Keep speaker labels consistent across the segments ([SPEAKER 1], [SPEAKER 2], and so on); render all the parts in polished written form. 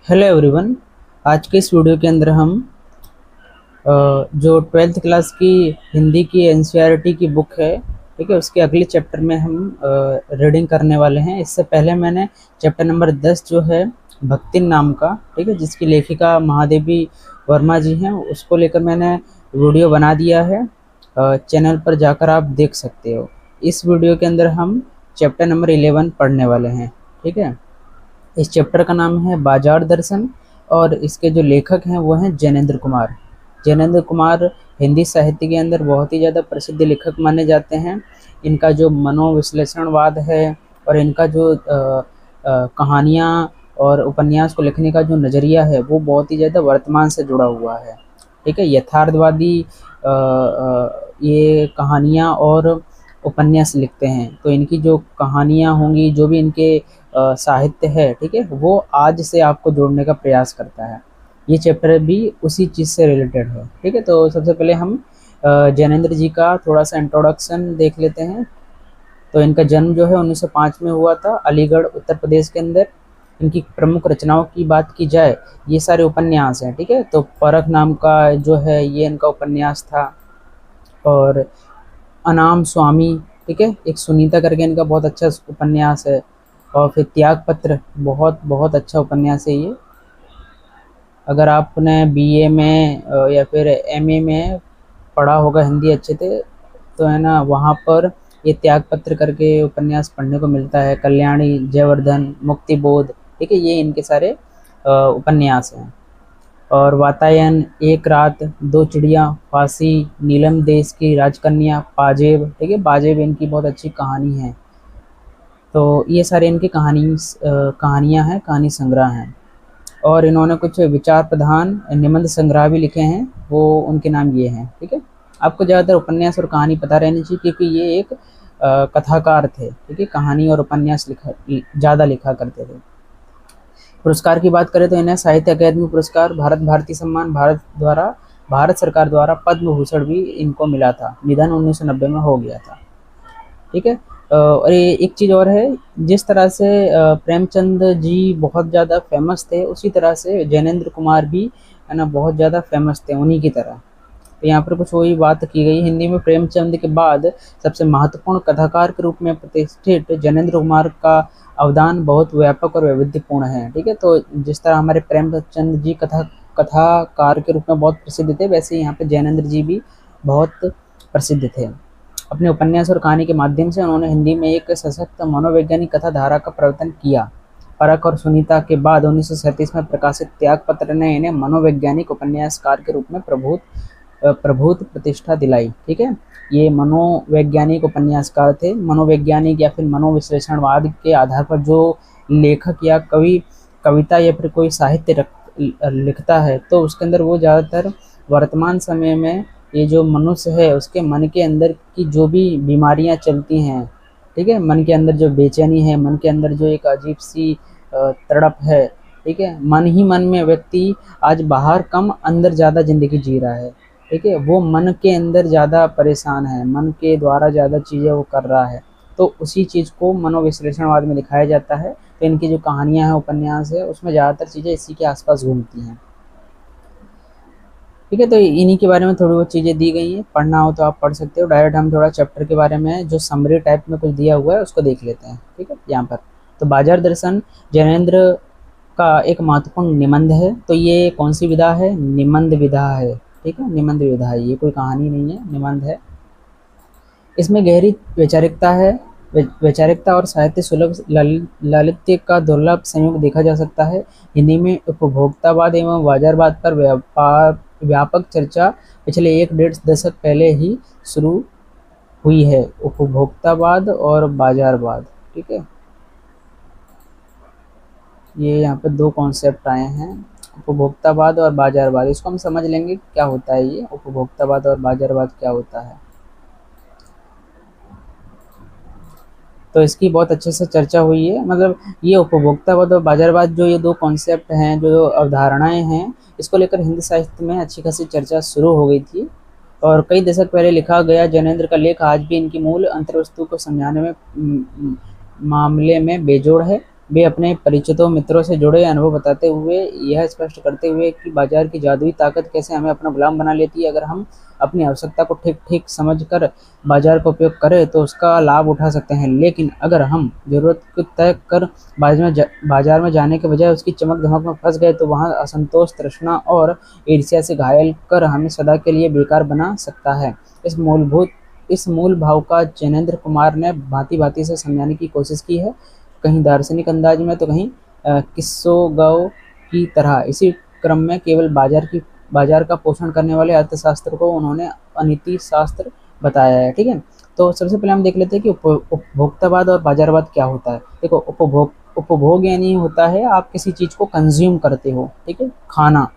[SPEAKER 1] Hello everyone. आज के इस वीडियो के अंदर हम जो ट्वेल्थ क्लास की हिंदी की एनसीईआरटी की बुक है, ठीक है, उसके अगले चैप्टर में हम रीडिंग करने वाले हैं। इससे पहले मैंने चैप्टर नंबर 10 जो है भक्ति नाम का, ठीक है, जिसकी लेखिका महादेवी वर्मा जी हैं, उसको लेकर मैंने वीडियो बना दिया है। चैनल पर जाकर आप देख सकते हो। इस वीडियो के अंदर हम चैप्टर नंबर 11 पढ़ने वाले हैं, ठीक है। इस चैप्टर का नाम है बाजार दर्शन और इसके जो लेखक हैं वो हैं जैनेंद्र कुमार। जैनेंद्र कुमार हिंदी साहित्य के अंदर बहुत ही ज़्यादा प्रसिद्ध लेखक माने जाते हैं। इनका जो मनोविश्लेषणवाद है और इनका जो कहानियाँ और उपन्यास को लिखने का जो नज़रिया है वो बहुत ही ज़्यादा वर्तमान से जुड़ा हुआ है, ठीक है। यथार्थवादी ये कहानियाँ और उपन्यास लिखते हैं, तो इनकी जो कहानियाँ होंगी, जो भी इनके साहित्य है, ठीक है, वो आज से आपको जोड़ने का प्रयास करता है। ये चैप्टर भी उसी चीज़ से रिलेटेड है, ठीक है। तो सबसे पहले हम जैनेंद्र जी का थोड़ा सा इंट्रोडक्शन देख लेते हैं। तो इनका जन्म जो है 1905 में हुआ था, अलीगढ़ उत्तर प्रदेश के अंदर। इनकी प्रमुख रचनाओं की बात की जाए, ये सारे उपन्यास हैं, ठीक है। तो परख नाम का जो है ये इनका उपन्यास था, और अनाम स्वामी, ठीक है, एक सुनीता करके इनका बहुत अच्छा उपन्यास है। और फिर त्याग पत्र, बहुत बहुत अच्छा उपन्यास है ये। अगर आपने बीए में या फिर एमए में पढ़ा होगा हिंदी अच्छे से, तो है ना, वहाँ पर ये त्याग पत्र करके उपन्यास पढ़ने को मिलता है। कल्याणी, जयवर्धन, मुक्तिबोध, ठीक है, ये इनके सारे उपन्यास हैं। और वातायन, एक रात, दो चिड़िया, फांसी, नीलम देश की राजकन्या, पाजेब, ठीक है, पाजेब इनकी बहुत अच्छी कहानी है। तो ये सारे इनकी कहानियाँ हैं, कहानी संग्रह हैं। और इन्होंने कुछ विचार प्रधान निबंध संग्रह भी लिखे हैं, वो उनके नाम ये हैं, ठीक है। आपको ज़्यादातर उपन्यास और कहानी पता रहनी चाहिए, क्योंकि ये एक कथाकार थे, ठीक है, कहानी और उपन्यास ज़्यादा लिखा करते थे। पुरस्कार की बात करें तो इन्हें साहित्य अकादमी पुरस्कार, भारत भारती सम्मान, भारत सरकार द्वारा पद्म भूषण भी इनको मिला था। निधन 1990 में हो गया था, ठीक है। और ये एक चीज़ और है, जिस तरह से प्रेमचंद जी बहुत ज़्यादा फेमस थे, उसी तरह से जैनेंद्र कुमार भी, है ना, बहुत ज़्यादा फेमस थे उन्हीं की तरह। तो यहाँ पर कुछ वही बात की गई, हिंदी में प्रेमचंद के बाद सबसे महत्वपूर्ण कथाकार के रूप में प्रतिष्ठित जैनेंद्र कुमार का अवदान बहुत व्यापक और वैविध्यपूर्ण है, ठीक है। तो जिस तरह हमारे प्रेमचंद जी कथाकार के रूप में बहुत प्रसिद्ध थे, वैसे यहाँ पे जैनेंद्र जी भी बहुत प्रसिद्ध थे। अपने उपन्यास और कहानी के माध्यम से उन्होंने हिंदी में एक सशक्त मनोवैज्ञानिक कथा धारा का प्रवर्तन किया। परख और सुनीता के बाद 1937 में प्रकाशित त्यागपत्र ने इन्हें मनोवैज्ञानिक उपन्यासकार के रूप में प्रभुत प्रतिष्ठा दिलाई, ठीक है। ये मनोवैज्ञानिक उपन्यासकार थे। मनोवैज्ञानिक या फिर मनोविश्लेषणवाद के आधार पर जो लेखक या कवि कविता या फिर कोई साहित्य लिखता है, तो उसके अंदर वो ज़्यादातर वर्तमान समय में ये जो मनुष्य है उसके मन के अंदर की जो भी बीमारियां चलती हैं, ठीक है, मन के अंदर जो बेचैनी है, मन के अंदर जो एक अजीब सी तड़प है, ठीक है, मन ही मन में व्यक्ति आज बाहर कम अंदर ज़्यादा ज़िंदगी जी रहा है, ठीक है, वो मन के अंदर ज़्यादा परेशान है, मन के द्वारा ज़्यादा चीज़ें वो कर रहा है। तो उसी चीज़ को मनोविश्लेषणवाद में दिखाया जाता है। तो इनकी जो कहानियाँ हैं, उपन्यास है, उसमें ज़्यादातर चीज़ें इसी के आसपास घूमती हैं, ठीक है। तो इन्हीं के बारे में थोड़ी बहुत चीज़ें दी गई हैं, पढ़ना हो तो आप पढ़ सकते हो। डायरेक्ट हम थोड़ा चैप्टर के बारे में जो समरी टाइप में कुछ दिया हुआ है उसको देख लेते हैं, ठीक है, यहाँ पर। तो बाजार दर्शन जैनेंद्र का एक महत्वपूर्ण निबंध है। तो ये कौन सी विधा है? निबंध विधा है, ठीक है, निबंध विधा है, ये कोई कहानी नहीं है, निबंध है। इसमें गहरी वैचारिकता है। वैचारिकता और साहित्य सुलभ लालित्य का दुर्लभ संयोग देखा जा सकता है। हिंदी में उपभोक्तावाद एवं बाजारवाद पर व्यापक चर्चा पिछले 1-1.5 दशक पहले ही शुरू हुई है। उपभोक्तावाद और बाजारवाद, ठीक है, ये यहाँ पे दो कॉन्सेप्ट आए हैं, उपभोक्तावाद और बाजारवाद। इसको हम समझ लेंगे क्या होता है, ये उपभोक्तावाद और बाजारवाद क्या होता है। तो इसकी बहुत अच्छे से चर्चा हुई है। मतलब ये उपभोक्तावाद और बाजारवाद, जो ये दो कॉन्सेप्ट हैं, जो अवधारणाएं हैं, इसको लेकर हिंदी साहित्य में अच्छी खासी चर्चा शुरू हो गई थी और कई दशक पहले लिखा गया जैनेंद्र का लेख आज भी इनकी मूल अंतर्वस्तु को समझाने में मामले में बेजोड़ है। वे अपने परिचितों मित्रों से जुड़े अनुभव बताते हुए यह स्पष्ट करते हुए कि बाजार की जादुई ताकत कैसे हमें अपना गुलाम बना लेती है। अगर हम अपनी आवश्यकता को ठीक ठीक समझकर बाजार का उपयोग करें तो उसका लाभ उठा सकते हैं, लेकिन अगर हम जरूरत को तय कर बाजार में जाने के बजाय उसकी चमक धमक में फंस गए तो वहाँ असंतोष, तृष्णा और ईर्ष्या से घायल कर हमें सदा के लिए बेकार बना सकता है। इस मूल भाव का जैनेंद्र कुमार ने भांति भांति से समझाने की कोशिश की है, कहीं दार्शनिक अंदाज में तो कहीं किस्सों की तरह। इसी क्रम में केवल बाजार का पोषण करने वाले अर्थशास्त्र को उन्होंने अनीति शास्त्र बताया है। ठीक है, तो सबसे पहले हम देख लेते हैं कि उपभोक्तावाद और बाजारवाद क्या होता है। देखो, उपभोग यानी होता है आप किसी चीज को कंज्यूम करते हो, ठीक है, खाना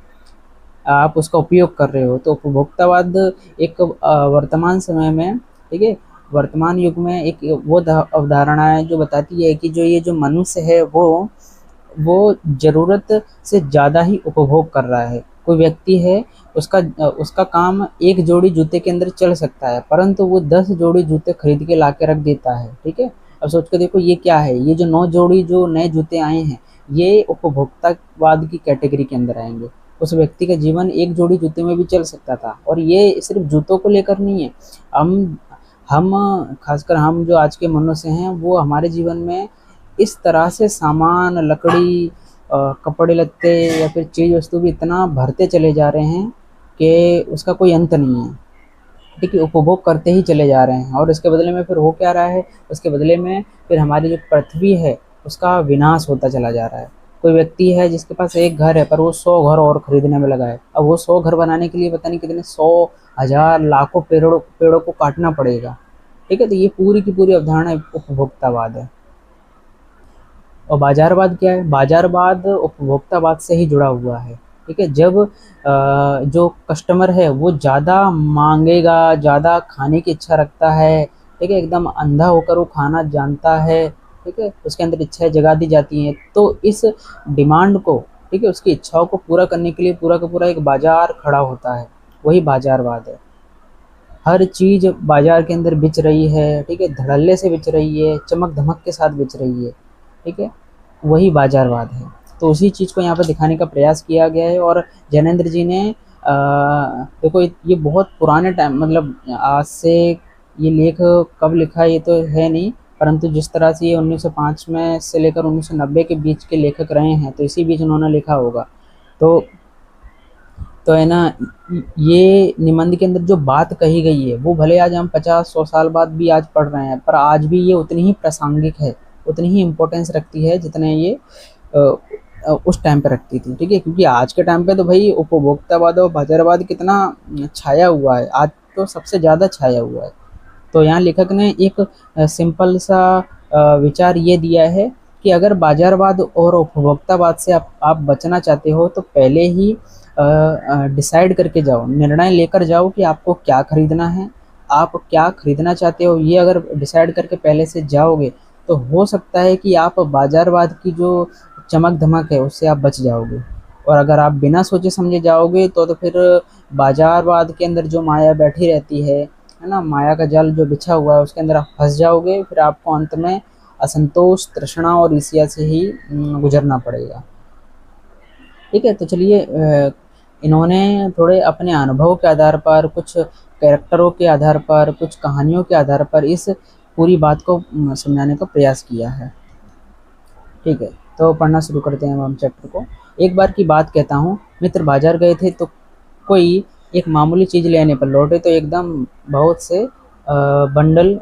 [SPEAKER 1] आप उसका उपयोग कर रहे हो। तो उपभोक्तावाद एक वर्तमान समय में, ठीक है, वर्तमान युग में एक वो अवधारणा है जो बताती है कि जो मनुष्य है वो ज़रूरत से ज़्यादा ही उपभोग कर रहा है। कोई व्यक्ति है, उसका काम एक जोड़ी जूते के अंदर चल सकता है, परंतु वो 10 जोड़ी जूते खरीद के ला के रख देता है। ठीक है, अब सोच के देखो ये क्या है, ये जो 9 जोड़ी जो नए जूते आए हैं ये उपभोक्तावाद की कैटेगरी के अंदर आएंगे। उस व्यक्ति का जीवन एक जोड़ी जूते में भी चल सकता था, और ये सिर्फ जूतों को लेकर नहीं है। हम खासकर हम जो आज के मनुष्य हैं वो हमारे जीवन में इस तरह से सामान, लकड़ी, कपड़े लत्ते या फिर चीज़ वस्तु भी इतना भरते चले जा रहे हैं कि उसका कोई अंत नहीं है। ठीक है, उपभोग करते ही चले जा रहे हैं, और इसके बदले में फिर हो क्या रहा है, उसके बदले में फिर हमारी जो पृथ्वी है उसका विनाश होता चला जा रहा है। कोई व्यक्ति है जिसके पास एक घर है पर वो 100 घर और खरीदने में लगा है। अब वो 100 घर बनाने के लिए पता नहीं कितने 100 हजार लाखों पेड़ों को काटना पड़ेगा। ठीक है, तो ये पूरी की पूरी अवधारणा उपभोक्तावाद है। और बाजारवाद क्या है? बाजारवाद उपभोक्तावाद से ही जुड़ा हुआ है। ठीक है, जब जो कस्टमर है वो ज़्यादा मांगेगा, ज़्यादा खाने की इच्छा रखता है, ठीक है, एकदम अंधा होकर वो खाना जानता है, ठीक है, उसके अंदर इच्छाएं जगा दी जाती हैं, तो इस डिमांड को, ठीक है, उसकी इच्छाओं को पूरा करने के लिए पूरा का पूरा एक बाजार खड़ा होता है, वही बाजारवाद है। हर चीज़ बाजार के अंदर बिच रही है, ठीक है, धड़ल्ले से बिच रही है, चमक धमक के साथ बिच रही है, ठीक है, वही बाजारवाद है। तो उसी चीज़ को यहाँ पर दिखाने का प्रयास किया गया है। और जैनेंद्र जी ने देखो ये बहुत पुराने टाइम, मतलब आज से, ये लेख कब लिखा ये तो है नहीं, परंतु जिस तरह से ये 1905 में से लेकर 1990 के बीच के लेखक रहे हैं, तो इसी बीच उन्होंने लिखा होगा। तो है ना, ये निबंध के अंदर जो बात कही गई है वो भले आज हम 50-100 साल बाद भी आज पढ़ रहे हैं, पर आज भी ये उतनी ही प्रासंगिक है, उतनी ही इम्पोर्टेंस रखती है जितने ये उस टाइम पे रखती थी। ठीक है, क्योंकि आज के टाइम पे तो भाई उपभोक्तावाद और बाजारवाद कितना छाया हुआ है, आज तो सबसे ज़्यादा छाया हुआ है। तो यहाँ लेखक ने एक सिंपल सा विचार ये दिया है कि अगर बाजारवाद और उपभोक्तावाद से आप बचना चाहते हो तो पहले ही डिसाइड करके जाओ, निर्णय लेकर जाओ कि आपको क्या खरीदना है, आप क्या खरीदना चाहते हो। ये अगर डिसाइड करके पहले से जाओगे तो हो सकता है कि आप बाजारवाद की जो चमक धमक है उससे आप बच जाओगे। और अगर आप बिना सोचे समझे जाओगे तो फिर बाजारवाद के अंदर जो माया बैठी रहती है ना, माया का जाल जो बिछा हुआ है उसके अंदर आप फंस जाओगे, फिर आपको अंत में असंतोष, तृष्णा और ईर्ष्या से ही गुजरना पड़ेगा। ठीक है, तो चलिए इन्होंने थोड़े अपने अनुभव के आधार पर, कुछ कैरेक्टरों के आधार पर, कुछ कहानियों के आधार पर इस पूरी बात को समझाने का प्रयास किया है। ठीक है, तो पढ़ना शुरू करते हैं हम चैप्टर को। एक बार की बात कहता हूँ, मित्र बाजार गए थे तो कोई एक मामूली चीज़ लेने पर लौटे तो एकदम बहुत से बंडल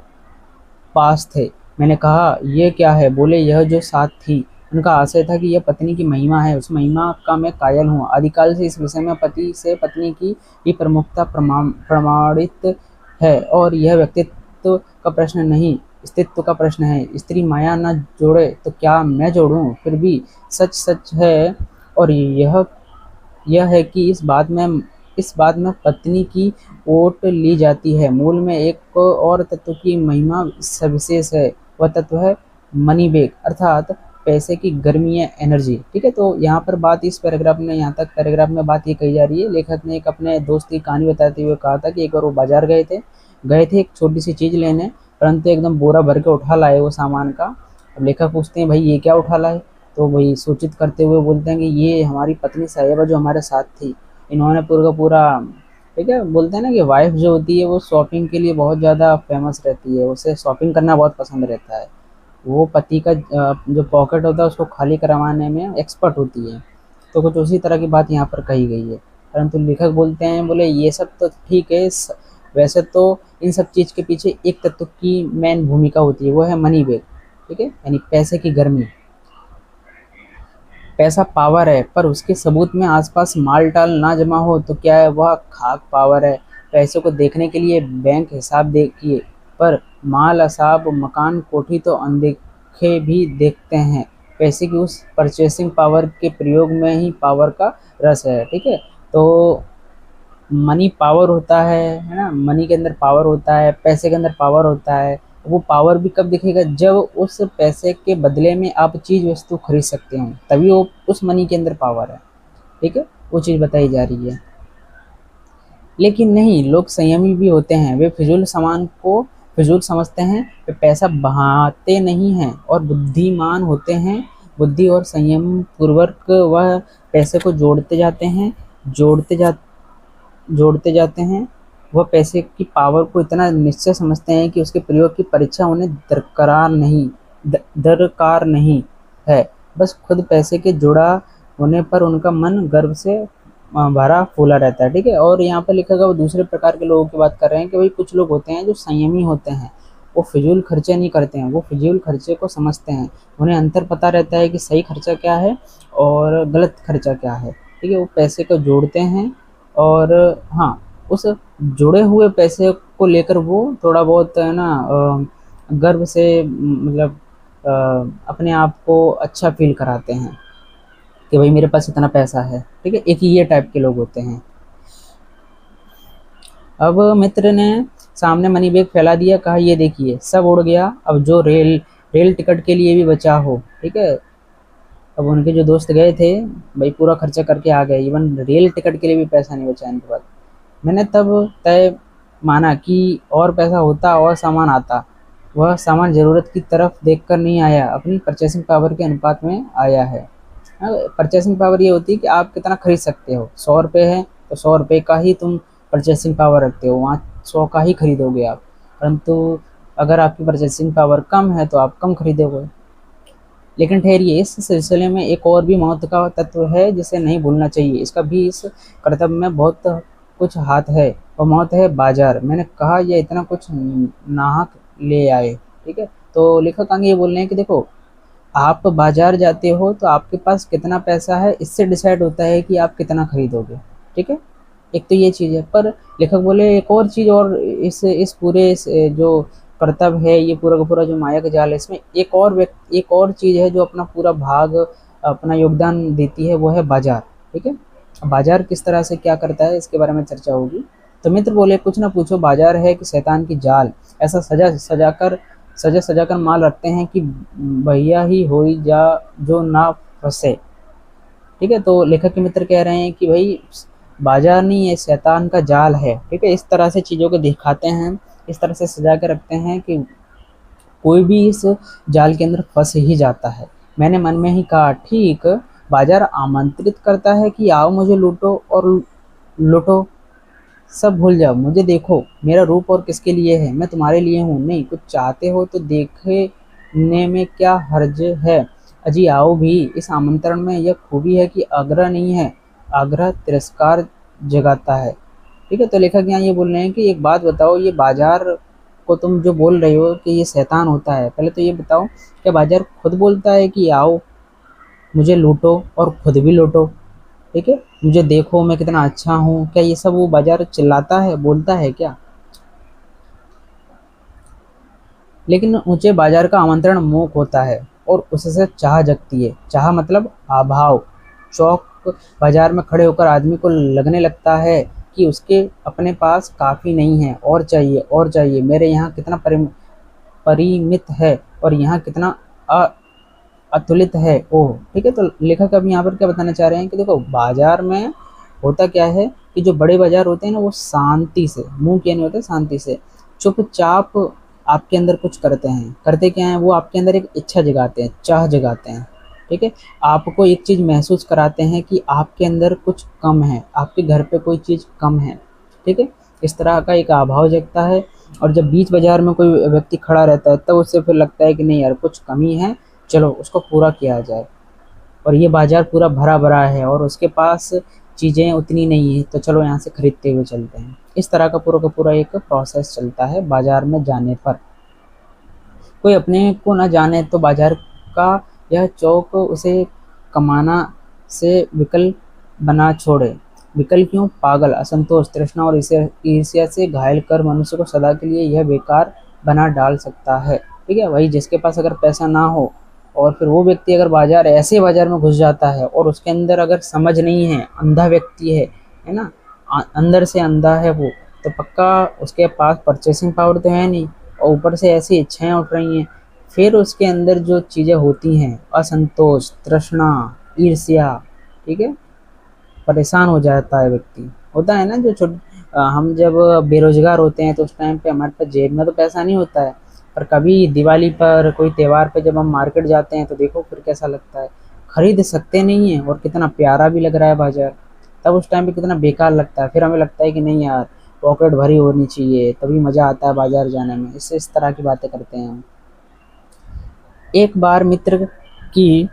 [SPEAKER 1] पास थे। मैंने कहा ये क्या है? बोले यह जो साथ थी। उनका आशय था कि यह पत्नी की महिमा है, उस महिमा का मैं कायल हूँ। आदिकाल से इस विषय में पति से पत्नी की ही प्रमुखता प्रमाणित है, और यह व्यक्तित्व का प्रश्न नहीं, अस्तित्व का प्रश्न है। स्त्री माया न जोड़े तो क्या मैं जोड़ूं? फिर भी सच सच है, और यह है कि इस बात में पत्नी की ओट ली जाती है। मूल में एक और तत्व की महिमा सविशेष है, वह तत्व है मनी बैग, अर्थात पैसे की गर्मी या एनर्जी। ठीक है, तो यहाँ पर बात इस पैराग्राफ में, यहाँ तक पैराग्राफ में बात ये कही जा रही है। लेखक ने एक अपने दोस्त की कहानी बताते हुए कहा था कि एक बार वो बाजार गए थे एक छोटी सी चीज़ लेने, परंतु एकदम बोरा भर के उठा लाए वो सामान का, अब लेखक पूछते हैं भाई ये क्या उठा लाए, तो वही सूचित करते हुए बोलते हैं कि ये हमारी पत्नी साहिबा जो हमारे साथ थी, इन्होंने पूरा का पूरा, ठीक है, बोलते हैं ना कि वाइफ जो होती है वो शॉपिंग के लिए बहुत ज़्यादा फेमस रहती है, उसे शॉपिंग करना बहुत पसंद रहता है। वो पति का जो पॉकेट होता है उसको खाली करवाने में एक्सपर्ट होती है। तो कुछ उसी तरह की बात यहाँ पर कही गई है। परंतु लेखक बोलते हैं, बोले ये सब तो ठीक है, वैसे तो इन सब चीज़ के पीछे एक तत्व की मेन भूमिका होती है, वो है मनी बैग, ठीक है, यानी पैसे की गर्मी। पैसा पावर है, पर उसके सबूत में आसपास माल टाल ना जमा हो तो क्या है, वह खाक पावर है। पैसे को देखने के लिए बैंक हिसाब देखिए, पर माल असाब मकान कोठी तो अनदेखे भी देखते हैं। पैसे की उस परचेसिंग पावर के प्रयोग में ही पावर का रस है, ठीक है। तो मनी पावर होता है ना, मनी के अंदर पावर होता है, पैसे के अंदर पावर होता है। वो पावर भी कब दिखेगा, जब उस पैसे के बदले में आप चीज़ वस्तु खरीद सकते हो, तभी वो उस मनी के अंदर पावर है, ठीक है, वो चीज़ बताई जा रही है। लेकिन नहीं, लोग संयमी भी होते हैं, वे फिजूल सामान को फिजूल समझते हैं, वे पैसा बहाते नहीं हैं और बुद्धिमान होते हैं। बुद्धि और संयम पूर्वक वह पैसे को जोड़ते जाते हैं। वह पैसे की पावर को इतना निश्चय समझते हैं कि उसके प्रयोग की परीक्षा उन्हें दरकार नहीं है। बस खुद पैसे के जुड़ा होने पर उनका मन गर्व से भरा फूला रहता है, ठीक है। और यहाँ पर लिखा गया वो दूसरे प्रकार के लोगों की बात कर रहे हैं कि भाई कुछ लोग होते हैं जो संयमी होते हैं, वो फिजूल खर्चे नहीं करते हैं, वो फिजूल खर्चे को समझते हैं। उन्हें अंतर पता रहता है कि सही खर्चा क्या है और गलत खर्चा क्या है, ठीक है। वो पैसे को जोड़ते हैं और हाँ, उस जुड़े हुए पैसे को लेकर वो थोड़ा बहुत है ना गर्व से मतलब अपने आप को अच्छा फील कराते हैं कि भाई मेरे पास इतना पैसा है, ठीक है। एक ये टाइप के लोग होते हैं। अब मित्र ने सामने मनी बैग फैला दिया, कहा ये देखिए सब उड़ गया, अब जो रेल टिकट के लिए भी बचा हो, ठीक है। अब उनके जो दोस्त गए थे भाई पूरा खर्चा करके आ गए, इवन रेल टिकट के लिए भी पैसा नहीं बचा इनके पास। मैंने तब तय माना कि और पैसा होता और सामान आता। वह सामान ज़रूरत की तरफ देखकर नहीं आया, अपनी परचेसिंग पावर के अनुपात में आया है। परचेसिंग पावर ये होती है कि आप कितना खरीद सकते हो। 100 रुपये है तो 100 रुपये का ही तुम परचेसिंग पावर रखते हो, वहाँ 100 का ही खरीदोगे आप। परंतु अगर आपकी परचेसिंग पावर कम है तो आप कम खरीदोगे। लेकिन ठहरिए, इस सिलसिले में एक और भी महत्व का तत्व है जिसे नहीं भूलना चाहिए। इसका भी इस कर्तव्य में बहुत कुछ हाथ है, और महत्व है बाजार। मैंने कहा यह इतना कुछ नाहक ले आए, ठीक है। तो लेखक आगे ये बोल रहे हैं कि देखो, आप बाजार जाते हो तो आपके पास कितना पैसा है इससे डिसाइड होता है कि आप कितना खरीदोगे, ठीक है। एक तो ये चीज़ है, पर लेखक बोले एक और चीज़, और इस पूरे जो कर्तव्य है, ये पूरा का पूरा जो माया का जाल है, इसमें एक और चीज़ है जो अपना पूरा भाग अपना योगदान देती है, वो है बाजार, ठीक है। बाजार किस तरह से क्या करता है इसके बारे में चर्चा होगी। तो मित्र बोले कुछ ना पूछो, बाजार है कि शैतान की जाल, ऐसा सजा सजा कर माल रखते हैं कि भैया ही हो जा जो ना फंसे, ठीक है। तो लेखक के मित्र कह रहे हैं कि भाई बाजार नहीं, ये शैतान का जाल है, ठीक है। इस तरह से चीज़ों को दिखाते हैं, इस तरह से सजा के रखते हैं कि कोई भी इस जाल के अंदर फंस ही जाता है। मैंने मन में ही कहा ठीक, बाजार आमंत्रित करता है कि आओ मुझे लूटो और लूटो, सब भूल जाओ, मुझे देखो, मेरा रूप और किसके लिए है, मैं तुम्हारे लिए हूँ। नहीं कुछ चाहते हो तो देखने में क्या हर्ज है। अजी आओ भी, इस आमंत्रण में यह खूबी है कि आग्रह नहीं है, आग्रह तिरस्कार जगाता है, ठीक है। तो लेखक यहाँ ये बोल रहे हैं कि एक बात बताओ, ये बाजार को तुम जो बोल रहे हो कि ये शैतान होता है, पहले तो ये बताओ क्या बाजार खुद बोलता है कि आओ मुझे लूटो और खुद भी लूटो, ठीक है, मुझे देखो मैं कितना अच्छा हूँ, क्या ये सब वो बाजार चिल्लाता है, बोलता है क्या? लेकिन ऊंचे बाजार का आमंत्रण मूक होता है और उससे चाह जगती है। चाह मतलब अभाव। चौक बाजार में खड़े होकर आदमी को लगने लगता है कि उसके अपने पास काफ़ी नहीं है, और चाहिए और चाहिए। मेरे यहाँ कितना परिमित है और यहाँ कितना अतुलित है, ओह, ठीक है। तो लेखक अब यहाँ पर क्या बताना चाह रहे हैं कि देखो बाजार में होता क्या है कि जो बड़े बाजार होते हैं ना, वो शांति से, मुंह किया नहीं होता, शांति से चुपचाप आपके अंदर कुछ करते हैं। करते क्या हैं, वो आपके अंदर एक इच्छा जगाते हैं, चाह जगाते हैं, ठीक है। आपको एक चीज़ महसूस कराते हैं कि आपके अंदर कुछ कम है, आपके घर पे कोई चीज़ कम है, ठीक है। इस तरह का एक अभाव जगता है। और जब बीच बाजार में कोई व्यक्ति खड़ा रहता है, तब उससे फिर लगता है कि नहीं यार, कुछ कमी है, चलो उसको पूरा किया जाए। और ये बाजार पूरा भरा भरा है और उसके पास चीज़ें उतनी नहीं है, तो चलो यहाँ से खरीदते हुए चलते हैं। इस तरह का पूरा एक प्रोसेस चलता है बाजार में जाने पर। कोई अपने को ना जाने तो बाजार का यह चौक उसे कमाना से विकल बना छोड़े। विकल क्यों? पागल, असंतोष, तृष्णा और इसे ईर्ष्या से घायल कर मनुष्य को सदा के लिए यह बेकार बना डाल सकता है, ठीक है। वही जिसके पास अगर पैसा ना हो और फिर वो व्यक्ति अगर ऐसे बाजार में घुस जाता है और उसके अंदर अगर समझ नहीं है, अंधा व्यक्ति है ना, अंदर से अंधा है वो, तो पक्का उसके पास परचेसिंग पावर तो है नहीं, और ऊपर से ऐसी इच्छाएं उठ रही हैं। फिर उसके अंदर जो चीज़ें होती हैं, असंतोष, तृष्णा, ईर्ष्या, ठीक है, परेशान हो जाता है व्यक्ति। होता है ना, हम जब बेरोजगार होते हैं तो उस टाइम पे हमारे पास जेब में तो पैसा नहीं होता है, पर कभी दिवाली पर, कोई त्यौहार पे जब हम मार्केट जाते हैं तो देखो फिर कैसा लगता है, खरीद सकते नहीं है और कितना प्यारा भी लग रहा है बाजार। तब उस टाइम पे कितना बेकार लगता है, फिर हमें लगता है कि नहीं यार, पॉकेट भरी होनी चाहिए, तभी मज़ा आता है बाजार जाने में। इससे इस तरह की बातें करते हैं हम। एक बार मित्र की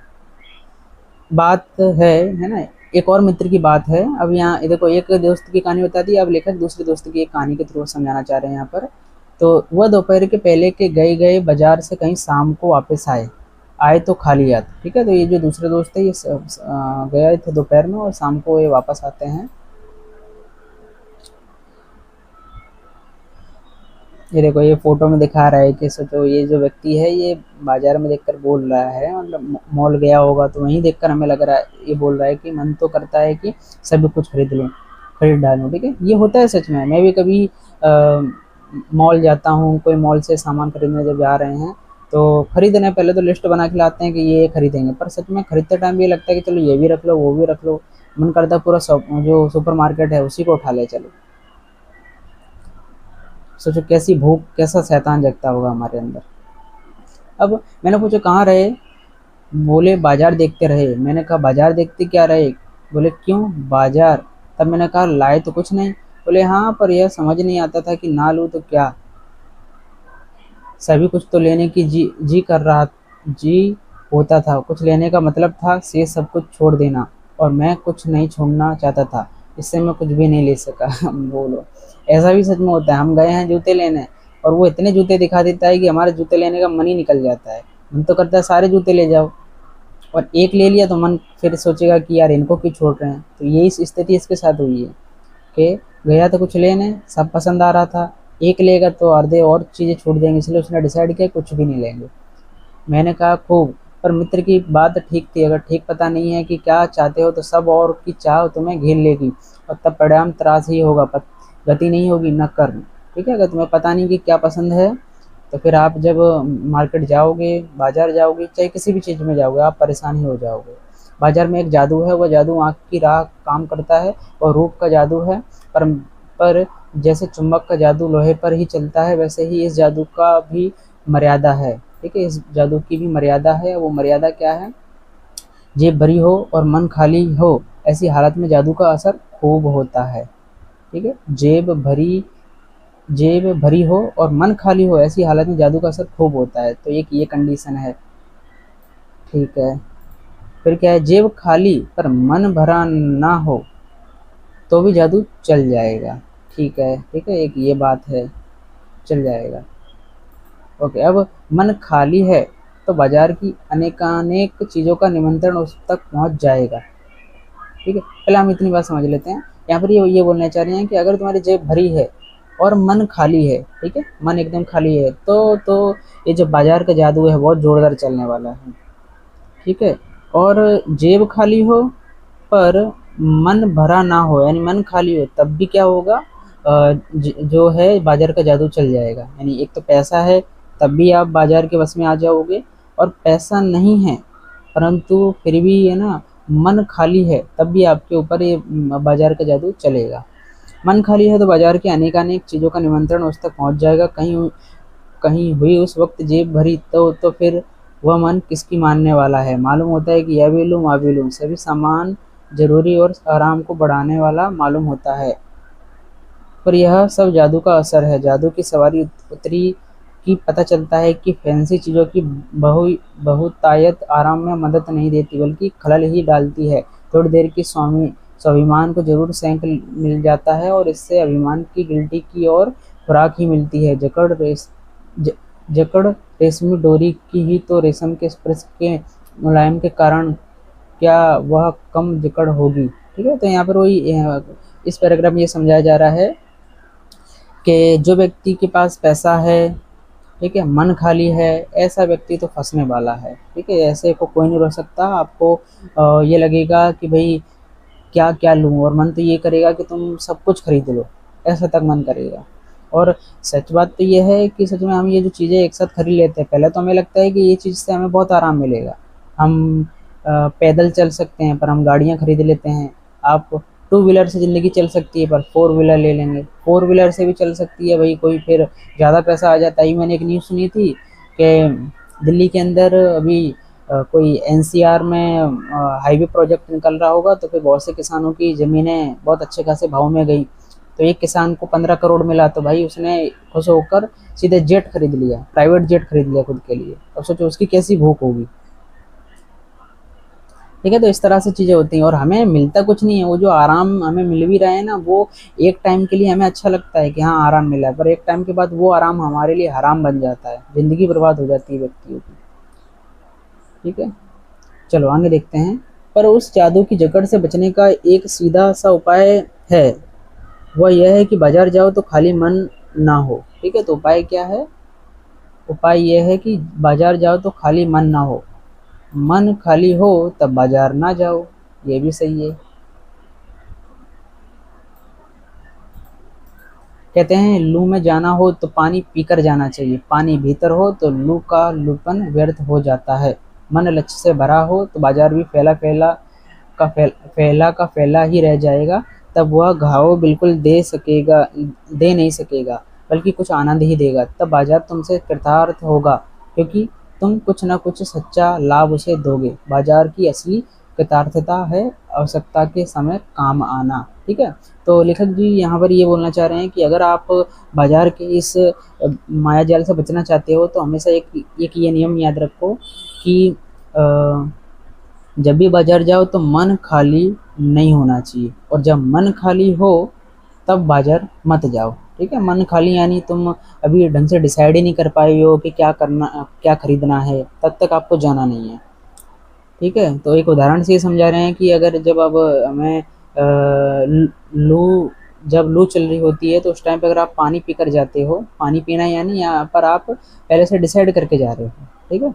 [SPEAKER 1] बात है ना, एक और मित्र की बात है। अब यहाँ ये देखो, एक दोस्त की कहानी बता दी, अब लेखक दूसरे दोस्त की एक कहानी के थ्रू समझाना चाह रहे हैं यहाँ पर। तो वह दोपहर के पहले के गए गए बाजार से कहीं शाम को वापस आए, आए तो खाली हाथ, ठीक है। तो ये जो दूसरे दोस्त है, ये गए थे दोपहर में और शाम को ये वापस आते हैं। ये देखो, ये फोटो में दिखा रहा है कि सोचो ये जो व्यक्ति है ये बाजार में देखकर बोल रहा है, मतलब मॉल गया होगा तो वहीं देखकर हमें लग रहा है, ये बोल रहा है कि मन तो करता है कि सब कुछ खरीद लूँ, खरीद डालूँ, ठीक है। ये होता है सच में। मैं भी कभी मॉल जाता हूँ, कोई मॉल से सामान खरीदने जब जा रहे हैं तो खरीदने पहले तो लिस्ट बना के लाते हैं कि ये खरीदेंगे, पर सच में खरीदते टाइम भी लगता है कि चलो ये भी रख लो, वो भी रख लो। मन करता है पूरा जो सुपर मार्केट है उसी को उठा ले चलो। सोचो कैसी भूख, कैसा शैतान जगता होगा हमारे अंदर। अब मैंने पूछा कहाँ रहे? बोले बाजार देखते रहे। मैंने कहा बाजार देखते क्या रहे? बोले क्यों बाजार? तब मैंने कहा लाए तो कुछ नहीं। बोले हाँ, पर यह समझ नहीं आता था कि ना लूँ तो क्या, सभी कुछ तो लेने की जी जी कर रहा, जी होता था। कुछ लेने का मतलब था से सब कुछ छोड़ देना, और मैं कुछ नहीं छोड़ना चाहता था, इससे मैं कुछ भी नहीं ले सका। बोलो, ऐसा भी सच में होता है। हम गए हैं जूते लेने और वो इतने जूते दिखा देता है कि हमारे जूते लेने का मन ही निकल जाता है। मन तो करता है सारे जूते ले जाओ, और एक ले लिया तो मन फिर सोचेगा कि यार इनको क्यों छोड़ रहे हैं। तो यही स्थिति इसके साथ हुई है कि गया तो कुछ लेने, सब पसंद आ रहा था, एक लेगा तो आधे और चीज़ें छूट देंगे, इसलिए उसने डिसाइड किया कुछ भी नहीं लेंगे। मैंने कहा खूब, पर मित्र की बात ठीक थी। अगर ठीक पता नहीं है कि क्या चाहते हो तो सब और की चाह तुम्हें घेर लेगी और तब परिणाम त्रास ही होगा, गति नहीं होगी न कर्म, ठीक है। अगर तुम्हें पता नहीं कि क्या पसंद है तो फिर आप जब मार्केट जाओगे, बाजार जाओगे, चाहे किसी भी चीज़ में जाओगे, आप परेशान ही हो जाओगे। बाजार में एक जादू है, वह जादू आँख की राह काम करता है और रूप का जादू है। पर जैसे चुंबक का जादू लोहे पर ही चलता है, वैसे ही इस जादू का भी मर्यादा है, ठीक है। इस जादू की भी मर्यादा है। वो मर्यादा क्या है? जेब भरी हो और मन खाली हो, ऐसी हालत में जादू का असर खूब होता है, ठीक है। जेब भरी हो और मन खाली हो, ऐसी हालत में जादू का असर खूब होता है। तो एक ये कंडीशन है, ठीक है। फिर क्या है? जेब खाली पर मन भरा ना हो तो भी जादू चल जाएगा, ठीक है, ठीक है। एक ये बात है, चल जाएगा। ओके, अब मन खाली है तो बाजार की अनेकानेक चीज़ों का निमंत्रण उस तक पहुंच जाएगा, ठीक है। पहले हम इतनी बात समझ लेते हैं। यहाँ पर ये बोलना चाह रहे हैं कि अगर तुम्हारी जेब भरी है और मन खाली है, ठीक है, मन एकदम खाली है, तो ये जो बाजार का जादू है बहुत जोरदार चलने वाला है, ठीक है। और जेब खाली हो पर मन भरा ना हो, यानी मन खाली हो, तब भी क्या होगा? जो है बाजार का जादू चल जाएगा। यानी एक तो पैसा है तब भी आप बाजार के बस में आ जाओगे, और पैसा नहीं है परंतु फिर भी है ना, मन खाली है, तब भी आपके ऊपर ये बाजार का जादू चलेगा। मन खाली है तो बाजार की अनेकानेक चीज़ों का निमंत्रण उस तक पहुंच जाएगा। कहीं कहीं हुई उस वक्त जेब भरी, तो फिर वह मन किसकी मानने वाला है। मालूम होता है कि यह भी लूँ वह भी लूँ, सभी सामान जरूरी और आराम को बढ़ाने वाला मालूम होता है। पर यह सब जादू का असर है, जादू की सवारी उतरी कि पता चलता है कि फैंसी चीज़ों की बहुतायत आराम में मदद नहीं देती बल्कि खलल ही डालती है। थोड़ी देर की स्वाभिमान को जरूर सेंक मिल जाता है और इससे अभिमान की गिल्टी की और खुराक ही मिलती है। जकड़ रेशमी डोरी की ही तो रेशम के स्पर्श के मुलायम के कारण क्या वह कम जकड़ होगी। ठीक है, तो यहाँ पर वही इस पैराग्राफ में ये समझाया जा रहा है कि जो व्यक्ति के पास पैसा है, ठीक है, मन खाली है, ऐसा व्यक्ति तो फंसने वाला है। ठीक है, ऐसे को कोई नहीं रोक सकता। आपको ये लगेगा कि भाई क्या क्या लूँ, और मन तो ये करेगा कि तुम सब कुछ खरीद लो, ऐसा तक मन करेगा। और सच बात तो ये है कि सच में हम ये जो चीज़ें एक साथ खरीद लेते हैं, पहले तो हमें लगता है कि ये चीज़ से हमें बहुत आराम मिलेगा, हम पैदल चल सकते हैं, पर हम गाड़ियाँ खरीद लेते हैं। आप टू व्हीलर से ज़िंदगी चल सकती है, पर फोर व्हीलर ले लेंगे। फोर व्हीलर से भी चल सकती है भाई, कोई फिर ज़्यादा पैसा आ जाता है। मैंने एक न्यूज़ सुनी थी कि दिल्ली के अंदर अभी कोई एनसीआर में हाईवे प्रोजेक्ट निकल रहा होगा, तो फिर बहुत से किसानों की ज़मीनें बहुत अच्छे खासे भाव में गई। तो एक किसान को 15 करोड़ मिला, तो भाई उसने खुश होकर सीधे जेट खरीद लिया, प्राइवेट जेट खरीद लिया खुद के लिए। अब सोचो उसकी कैसी भूख होगी। ठीक है, तो इस तरह से चीज़ें होती हैं और हमें मिलता कुछ नहीं है। वो जो आराम हमें मिल भी रहा है ना, वो एक टाइम के लिए हमें अच्छा लगता है कि हाँ आराम मिला है, पर एक टाइम के बाद वो आराम हमारे लिए हराम बन जाता है, ज़िंदगी बर्बाद हो जाती है व्यक्तियों की। ठीक है, चलो आगे देखते हैं। पर उस जादू की जकड़ से बचने का एक सीधा सा उपाय है, वह यह है कि बाजार जाओ तो खाली मन ना हो। ठीक है, तो उपाय क्या है? उपाय यह है कि बाजार जाओ तो खाली मन ना हो। मन खाली हो तब बाजार ना जाओ, ये भी सही है। कहते हैं लू में जाना हो तो पानी पीकर जाना चाहिए, पानी भीतर हो तो लू का लूपन व्यर्थ हो जाता है। मन लक्ष्य से भरा हो तो बाजार भी फैला का फैला ही रह जाएगा। तब वह घाव बिल्कुल दे नहीं सकेगा, बल्कि कुछ आनंद ही देगा। तब बाजार तुमसे कृतार्थ होगा, क्योंकि तुम कुछ ना कुछ सच्चा लाभ उसे दोगे। बाजार की असली कृतार्थता है आवश्यकता के समय काम आना। ठीक है, तो लेखक जी यहाँ पर ये बोलना चाह रहे हैं कि अगर आप बाजार के इस माया जाल से बचना चाहते हो, तो हमेशा एक ये नियम याद रखो कि जब भी बाजार जाओ तो मन खाली नहीं होना चाहिए, और जब मन खाली हो तब बाजार मत जाओ। ठीक है, मन खाली यानी तुम अभी ढंग से डिसाइड ही नहीं कर पाए हो कि क्या करना, क्या खरीदना है, तब तक आपको जाना नहीं है। ठीक है, तो एक उदाहरण से ये समझा रहे हैं कि अगर जब अब हमें लू जब लू चल रही होती है, तो उस टाइम पे अगर आप पानी पीकर जाते हो, पानी पीना यानी यहाँ पर आप पहले से डिसाइड करके जा रहे हो। ठीक है,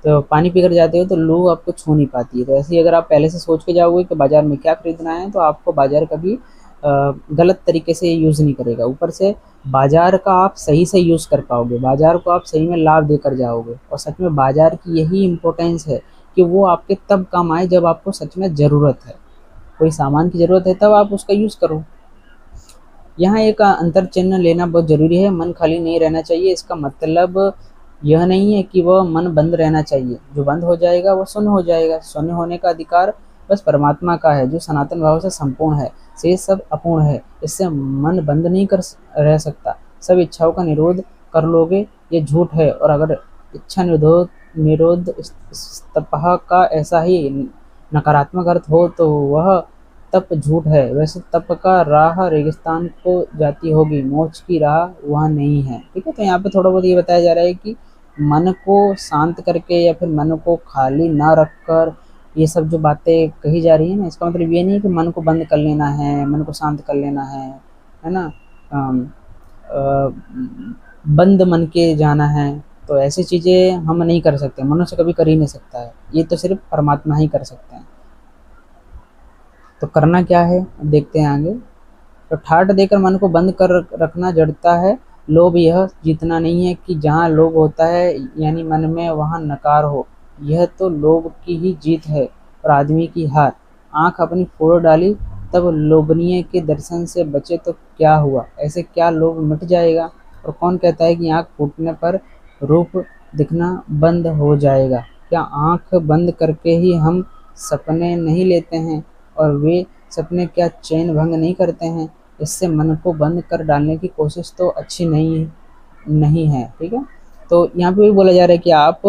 [SPEAKER 1] तो पानी पीकर जाते हो तो लू आपको छू नहीं पाती है। तो ऐसे ही अगर आप पहले से सोच के जाओगे कि बाजार में क्या खरीदना है, तो आपको बाजार कभी गलत तरीके से यूज़ नहीं करेगा। ऊपर से बाजार का आप सही से यूज़ कर पाओगे, बाजार को आप सही में लाभ देकर जाओगे। और सच में बाजार की यही इम्पोर्टेंस है कि वो आपके तब काम आए जब आपको सच में ज़रूरत है, कोई सामान की ज़रूरत है, तब आप उसका यूज़ करो। यहाँ एक अंतर चिन्ह लेना बहुत ज़रूरी है। मन खाली नहीं रहना चाहिए, इसका मतलब यह नहीं है कि वह मन बंद रहना चाहिए। जो बंद हो जाएगा वो शून्य हो जाएगा। शून्य होने का अधिकार बस परमात्मा का है, जो सनातन भाव से संपूर्ण है, से सब अपूर्ण है। इससे मन बंद नहीं कर रह सकता। सब इच्छाओं का निरोध कर लोगे ये झूठ है, और अगर इच्छा निरोध तपह का ऐसा ही नकारात्मक अर्थ हो तो वह तप झूठ है। वैसे तप का राह रेगिस्तान को जाती होगी, मोक्ष की राह वहाँ नहीं है। ठीक है, तो यहाँ पे थोड़ा बहुत ये बताया जा रहा है कि मन को शांत करके या फिर मन को खाली ना रखकर ये सब जो बातें कही जा रही है ना, इसका मतलब ये नहीं है कि मन को बंद कर लेना है, मन को शांत कर लेना है ना, बंद मन के जाना है। तो ऐसी चीज़ें हम नहीं कर सकते, मनुष्य कभी कर ही नहीं सकता है, ये तो सिर्फ परमात्मा ही कर सकते हैं। तो करना क्या है देखते हैं आगे। तो ठाट देकर मन को बंद कर रखना जड़ता है। लोभ यह जीतना नहीं है कि जहाँ लोभ होता है यानी मन में, वहाँ नकार हो। यह तो लोभ की ही जीत है और आदमी की हार। आंख अपनी फोड़ डाली तब लोभनीय के दर्शन से बचे तो क्या हुआ, ऐसे क्या लोभ मिट जाएगा। और कौन कहता है कि आँख फूटने पर रूप दिखना बंद हो जाएगा? क्या आँख बंद करके ही हम सपने नहीं लेते हैं, और वे सपने क्या चैन भंग नहीं करते हैं? इससे मन को बंद कर डालने की कोशिश तो अच्छी नहीं है, ठीक है। तो यहाँ पे भी बोला जा रहा है कि आप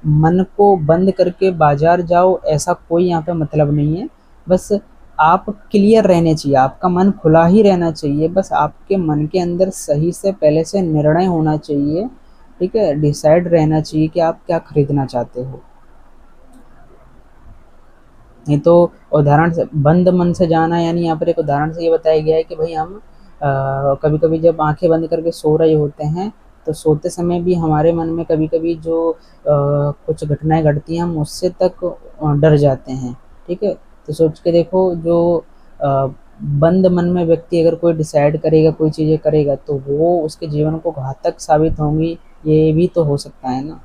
[SPEAKER 1] मन को बंद करके बाजार जाओ, ऐसा कोई यहाँ पे मतलब नहीं है। बस आप क्लियर रहने चाहिए, आपका मन खुला ही रहना चाहिए, बस आपके मन के अंदर सही से पहले से निर्णय होना चाहिए, ठीक है, डिसाइड रहना चाहिए कि आप क्या खरीदना चाहते हो। नहीं तो उदाहरण से बंद मन से जाना, यानी यहाँ पर एक उदाहरण से ये बताया गया है कि भाई हम कभी कभी जब आंखें बंद करके सो रहे होते हैं, तो सोते समय भी हमारे मन में कभी कभी जो कुछ घटनाएं घटती हैं, हम उससे तक डर जाते हैं, ठीक है। तो सोच के देखो, जो अ, बंद मन में व्यक्ति अगर कोई डिसाइड करेगा, कोई चीज़ें करेगा, तो वो उसके जीवन को घातक साबित होंगी, ये भी तो हो सकता है ना।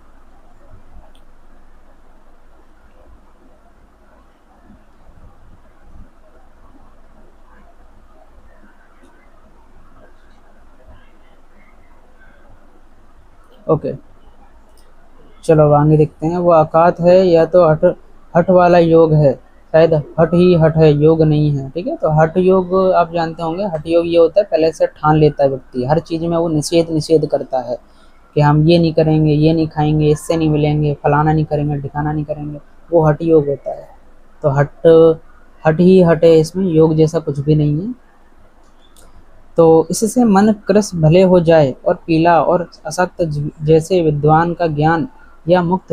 [SPEAKER 1] ओके, चलो अब आगे देखते हैं। वो आकात है या तो हठ हठ वाला योग है, शायद हठ ही हठ है, योग नहीं है, ठीक है। तो हठ योग आप जानते होंगे, हठ योग ये होता है पहले से ठान लेता है व्यक्ति, हर चीज़ में वो निषेध निषेध करता है कि हम ये नहीं करेंगे, ये नहीं खाएंगे, इससे नहीं मिलेंगे, फलाना नहीं करेंगे, ठिकाना नहीं करेंगे, वो हठ योग होता है। तो हठ हठ ही हठ है, इसमें योग जैसा कुछ भी नहीं है। तो इससे मन कृश भले हो जाए और पीला और असक्त जैसे विद्वान का ज्ञान या मुक्त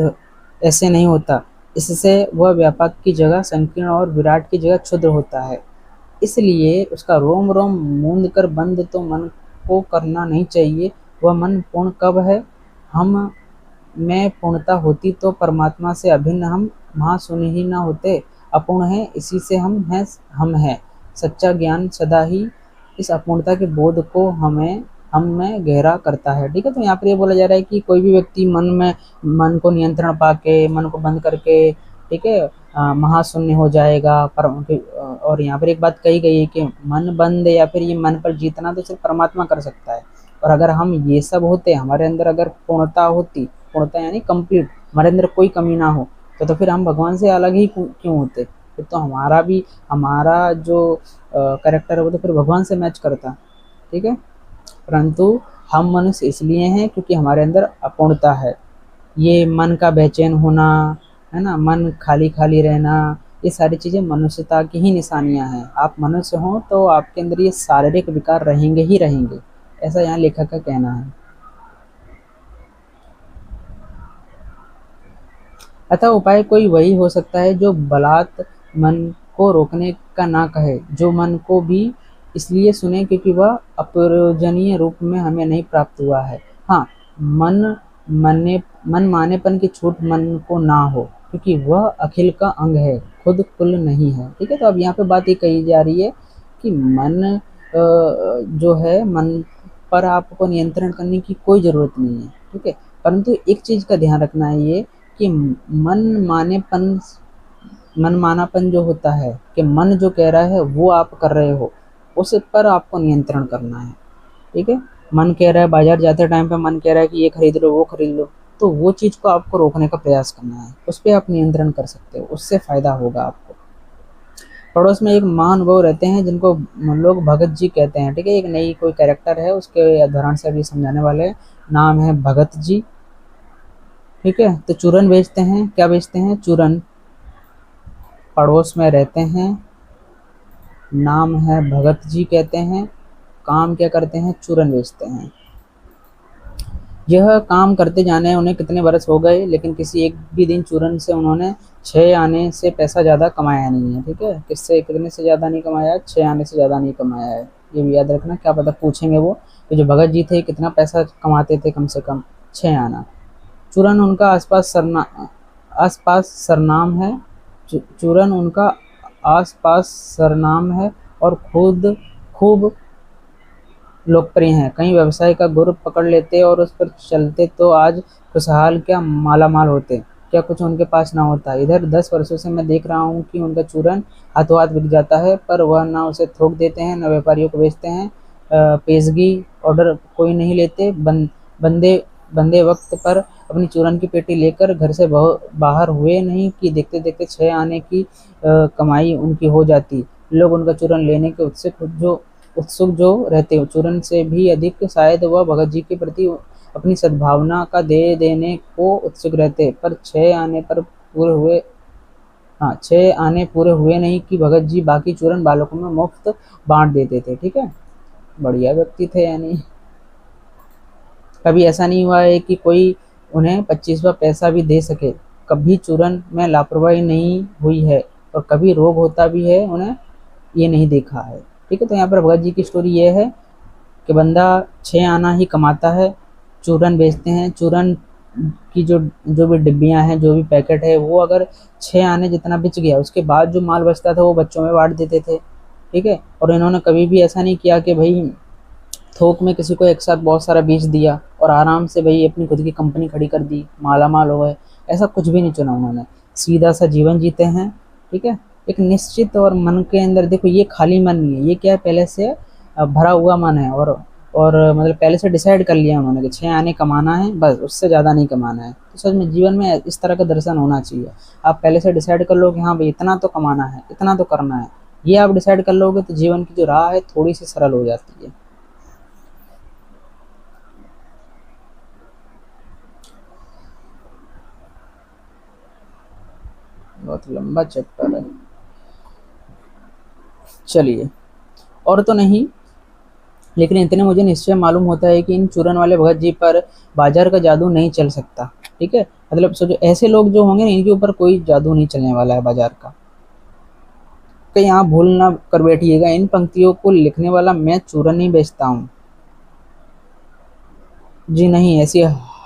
[SPEAKER 1] ऐसे नहीं होता। इससे वह व्यापक की जगह संकीर्ण और विराट की जगह क्षुद्र होता है। इसलिए उसका रोम रोम मूंद कर बंद तो मन को करना नहीं चाहिए। वह मन पूर्ण कब है? हम में पूर्णता होती तो परमात्मा से अभिन्न हम महाशून्य ही न होते। अपूर्ण है, इसी से हम हैं। सच्चा ज्ञान सदा ही इस अपूर्णता के बोध को हम में गहरा करता है, ठीक है। तो यहाँ पर ये बोला जा रहा है कि कोई भी व्यक्ति मन को नियंत्रण पाके, मन को बंद करके, ठीक है, महाशून्य हो जाएगा। पर और यहाँ पर एक बात कही गई है कि मन बंद या फिर ये मन पर जीतना तो सिर्फ परमात्मा कर सकता है। और अगर हम ये सब होते, हमारे अंदर अगर पूर्णता होती, पूर्णता यानी कंप्लीट, हमारे अंदर कोई कमी ना हो, तो फिर हम भगवान से अलग ही क्यों होते? फिर तो हमारा जो कैरेक्टर है वो तो फिर भगवान से मैच करता, ठीक है। परंतु हम मनुष्य इसलिए हैं क्योंकि हमारे अंदर अपूर्णता है। ये मन का बेचैन होना, है ना, मन खाली खाली रहना, ये सारी चीज़ें मनुष्यता की ही निशानियां हैं। आप मनुष्य हों तो आपके अंदर ये शारीरिक विकार रहेंगे ही रहेंगे, ऐसा यहाँ लेखक का कहना है। अतः उपाय कोई वही हो सकता है जो बलात् मन को रोकने का ना कहे, जो मन को भी इसलिए सुने क्योंकि वह अप्रयोजनीय रूप में हमें नहीं प्राप्त हुआ है। हाँ, मन मन मानेपन की छूट मन को ना हो, क्योंकि वह अखिल का अंग है, खुद कुल नहीं है, ठीक है। तो अब यहाँ पे बात ये कही जा रही है कि मन जो है, मन पर आपको नियंत्रण करने की कोई ज़रूरत नहीं है, ठीक है। परंतु एक चीज़ का ध्यान रखना है ये कि मनमानापन जो होता है, कि मन जो कह रहा है वो आप कर रहे हो, उस पर आपको नियंत्रण करना है, ठीक है। मन कह रहा है, बाजार जाते टाइम पे मन कह रहा है कि ये खरीद लो, वो खरीद लो, तो वो चीज़ को आपको रोकने का प्रयास करना है, उस पर आप नियंत्रण कर सकते हो, उससे फ़ायदा होगा आपको। पड़ोस में एक महानुभाव रहते हैं जिनको लोग भगत जी कहते हैं, ठीक है। एक नई कोई कैरेक्टर है, उसके उदाहरण से अभी समझाने वाले हैं। नाम है भगत जी, ठीक है। तो चूरन बेचते हैं, क्या बेचते हैं? चूरन। पड़ोस में रहते हैं, नाम है भगत जी कहते हैं, काम क्या करते हैं? चूरन बेचते हैं। यह काम करते जाने उन्हें कितने बरस हो गए, लेकिन किसी एक भी दिन चूरन से उन्होंने 6 आने से पैसा ज़्यादा कमाया नहीं है, ठीक है। किससे, कितने से ज़्यादा नहीं कमाया? 6 आने से ज़्यादा नहीं कमाया है। ये भी याद रखना, क्या पता पूछेंगे वो कि जो भगत जी थे कितना पैसा कमाते थे? कम से कम 6 आना। चूरन उनका आसपास सरनाम है। चूरन उनका आसपास सरनाम है और खुद खूब लोकप्रिय हैं। कहीं व्यवसाय का गुर पकड़ लेते और उस पर चलते तो आज खुशहाल क्या माला माल होते, क्या कुछ उनके पास ना होता। इधर 10 वर्षों से मैं देख रहा हूँ कि उनका चूरन हाथों हाथ बिक जाता है, पर वह ना उसे थोक देते हैं, न व्यापारियों को बेचते हैं, पेशगी ऑर्डर कोई नहीं लेते। बंदे बंदे वक्त पर अपनी चूरन की पेटी लेकर घर से बाहर हुए नहीं कि देखते देखते 6 आने की कमाई उनकी हो जाती। लोग उनका चूरन लेने के उत्सुक जो रहते हो, चूरन से भी अधिक शायद वह भगत जी के प्रति अपनी सद्भावना का दे देने को उत्सुक रहते। पर 6 आने पर पूरे हुए, हाँ 6 आने पूरे हुए नहीं कि भगत जी बाकी चूरन बालकों में मुफ्त बांट देते थे। ठीक है, बढ़िया व्यक्ति थे। यानी कभी ऐसा नहीं हुआ है कि कोई उन्हें 25वां पैसा भी दे सके। कभी चूरन में लापरवाही नहीं हुई है और कभी रोग होता भी है उन्हें ये नहीं देखा है। ठीक है, तो यहाँ पर भगत जी की स्टोरी ये है कि बंदा 6 आना ही कमाता है, चूरन बेचते हैं, चूरन की जो जो भी डिब्बियाँ हैं, जो भी पैकेट है, वो अगर 6 आने जितना बिच गया, उसके बाद जो माल बचता था वो बच्चों में बांट देते थे। ठीक है, और इन्होंने कभी भी ऐसा नहीं किया कि भाई थोक में किसी को एक साथ बहुत सारा बेच दिया और आराम से भाई अपनी खुद की कंपनी खड़ी कर दी, माला माल हो गए। ऐसा कुछ भी नहीं चुना उन्होंने, सीधा सा जीवन जीते हैं। ठीक है, एक निश्चित और मन के अंदर देखो ये खाली मन नहीं है, ये क्या है पहले से भरा हुआ मन है। और मतलब पहले से डिसाइड कर लिया उन्होंने कि 6 आने कमाना है, बस उससे ज़्यादा नहीं कमाना है। तो सच में जीवन में इस तरह का दर्शन होना चाहिए। आप पहले से डिसाइड कर लो कि हाँ भाई इतना तो कमाना है, इतना तो करना है, ये आप डिसाइड कर लोगे तो जीवन की जो राह है थोड़ी सी सरल हो जाती है। बहुत लंबा चैप्टर है, चलिए। और तो नहीं, लेकिन इतने मुझे निश्चय मालूम होता है कि इन चूरन वाले भगत जी पर बाजार का जादू नहीं चल सकता। ठीक है, मतलब सोचो ऐसे लोग जो होंगे ना, इनके ऊपर कोई जादू नहीं चलने वाला है बाजार का। कहीं आप भूल ना कर बैठिएगा, इन पंक्तियों को लिखने वाला मैं चूरन नहीं बेचता हूँ। जी नहीं, ऐसी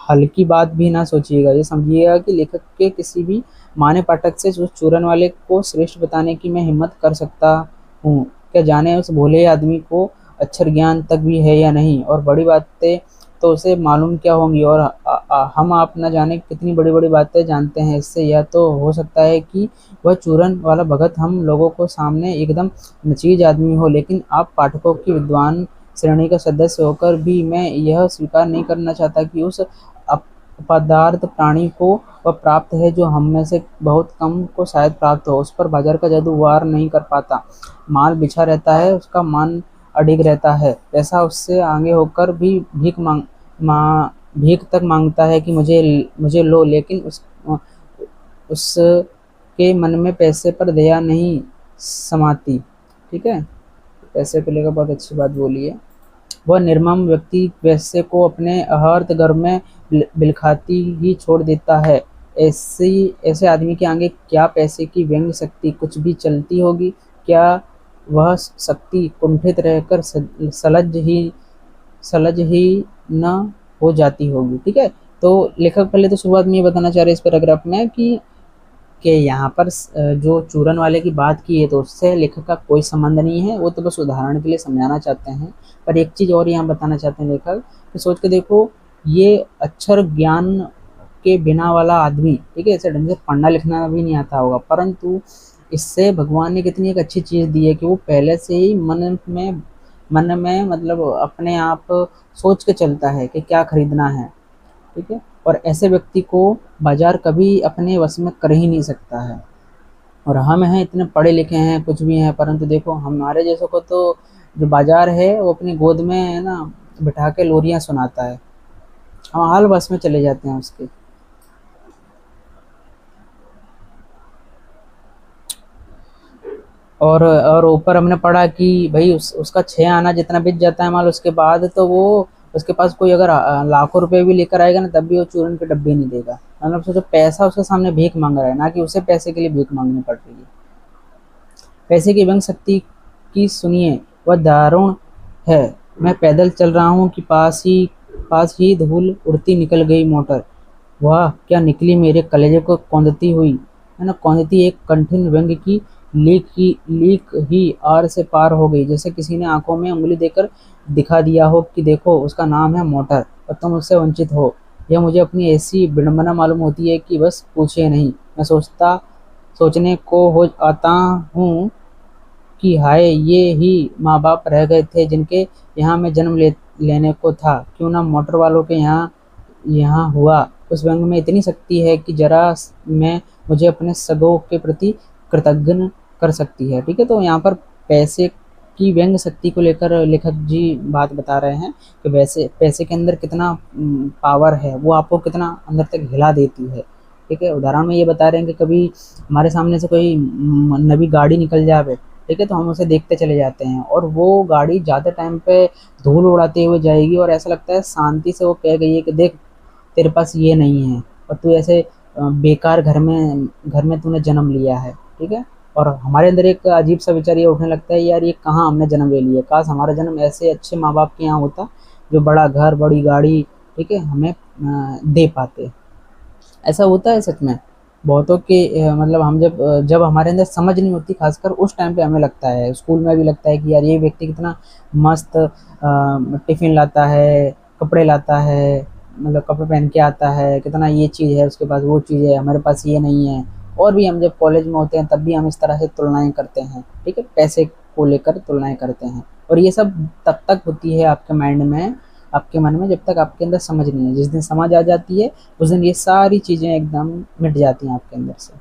[SPEAKER 1] हल्की बात भी ना सोचिएगा। ये समझिएगा कि लेखक के किसी भी माने पाठक से उस चूरन वाले को श्रेष्ठ बताने की मैं हिम्मत कर सकता हूँ। क्या जाने उस भोले आदमी को अक्षर ज्ञान तक भी है या नहीं, और बड़ी बातें तो उसे मालूम क्या होंगी, और हम आप न जाने कितनी बड़ी बड़ी बातें जानते हैं। इससे यह तो हो सकता है कि वह चूरन वाला भगत हम लोगों को सामने एकदम नचीज आदमी हो, लेकिन आप पाठकों की विद्वान श्रेणी का सदस्य होकर भी मैं यह स्वीकार नहीं करना चाहता कि उस अपदार्थ प्राणी को वह प्राप्त है जो हम में से बहुत कम को शायद प्राप्त हो। उस पर बाजार का जादू वार नहीं कर पाता। माल बिछा रहता है, उसका मन अडिग रहता है, पैसा उससे आगे होकर भी भीख तक मांगता है कि मुझे मुझे लो, लेकिन उसके मन में पैसे पर दया नहीं समाती। ठीक है, पैसे को लेकर बहुत अच्छी बात बोली है। वह निर्मम व्यक्ति पैसे को अपने अहर्त गर्भ में बिलखाती ही छोड़ देता है। ऐसे आदमी के आगे क्या पैसे की व्यंग शक्ति कुछ भी चलती होगी? क्या वह शक्ति कुंठित रहकर सलज ही न हो जाती होगी? ठीक है, तो लेखक पहले तो शुरुआत में ये बताना चाह रहे हैं इस पैराग्राफ में कि यहाँ पर जो चूरन वाले की बात की है तो उससे लेखक का कोई संबंध नहीं है, वो तो बस उदाहरण के लिए समझाना चाहते हैं। पर एक चीज़ और यहाँ बताना चाहते हैं लेखक कि सोच के देखो, ये अक्षर ज्ञान के बिना वाला आदमी, ठीक है, इसे ढंग से पढ़ना लिखना भी नहीं आता होगा, परंतु इससे भगवान ने कितनी एक अच्छी चीज़ दी है कि वो पहले से ही मन में मतलब अपने आप सोच के चलता है कि क्या खरीदना है। ठीक है, और ऐसे व्यक्ति को बाजार कभी अपने वश में कर ही नहीं सकता है। और हम हैं इतने पढ़े लिखे हैं, कुछ भी हैं, परंतु देखो हमारे जैसों को तो जो बाजार है वो अपनी गोद में है ना बिठा के लोरियां सुनाता है, हम हाल बस में चले जाते हैं उसके। और ऊपर हमने पढ़ा कि भाई उसका 6 आना जितना बिक जाता है माल, उसके बाद तो वो उसके पास कोई अगर लाखों रुपए भी लेकर आएगा ना तब भी वो चूरन के डब्बे नहीं देगा। मतलब सोचो पैसा उसके सामने भीख मांग रहा है, ना कि उसे पैसे के लिए भीख मांगनी पड़ रही है। पैसे की व्यंग शक्ति की सुनिए, वह दारुण है। मैं पैदल चल रहा हूँ कि पास ही धूल उड़ती निकल गई मोटर। वाह क्या निकली मेरे कलेजे को कौंधती हुई, है ना, कौंधती एक कठिन व्यंग की लीक ही आर से पार हो गई, जैसे किसी ने आंखों में उंगली देकर दिखा दिया हो कि देखो उसका नाम है मोटर और तुम उससे वंचित हो। यह मुझे अपनी ऐसी विडंबना मालूम होती है कि बस पूछे नहीं। मैं सोचने को हो आता हूँ कि हाय ये ही माँ बाप रह गए थे जिनके यहाँ मैं जन्म लेने को था, क्यों ना मोटर वालों के यहाँ यहाँ हुआ। उस व्यंग में इतनी शक्ति है कि जरा मैं मुझे अपने सगों के प्रति कृतज्ञ कर सकती है। ठीक है, तो यहाँ पर पैसे की व्यंग शक्ति को लेकर लेखक जी बात बता रहे हैं कि वैसे पैसे के अंदर कितना पावर है, वो आपको कितना अंदर तक हिला देती है। ठीक है, उदाहरण में ये बता रहे हैं कि कभी हमारे सामने से कोई नवी गाड़ी निकल जाए, ठीक है, तो हम उसे देखते चले जाते हैं और वो गाड़ी ज़्यादा टाइम पे धूल उड़ाते हुए जाएगी और ऐसा लगता है शांति से वो कह गई है कि देख तेरे पास ये नहीं है और तू ऐसे बेकार घर में तूने जन्म लिया है। ठीक है, और हमारे अंदर एक अजीब सा विचार ये उठने लगता है, यार ये कहाँ हमने जन्म ले लिया, काश हमारा जन्म ऐसे अच्छे माँ बाप के यहाँ होता जो बड़ा घर बड़ी गाड़ी, ठीक है, हमें दे पाते। ऐसा होता है सच में बहुतों के मतलब हम जब हमारे अंदर समझ नहीं होती, खासकर उस टाइम पे हमें लगता है, स्कूल में भी लगता है कि यार ये व्यक्ति कितना मस्त टिफ़िन लाता है, कपड़े लाता है, मतलब कपड़े पहन के आता है, कितना ये चीज़ है उसके पास, वो चीज़ है, हमारे पास ये नहीं है। और भी हम जब कॉलेज में होते हैं तब भी हम इस तरह से तुलनाएं करते हैं। ठीक है, पैसे को लेकर तुलनाएं करते हैं और ये सब तब तक होती है आपके माइंड में, आपके मन में, जब तक आपके अंदर समझ नहीं है। जिस दिन समझ आ जाती है उस दिन ये सारी चीज़ें एकदम मिट जाती हैं आपके अंदर से।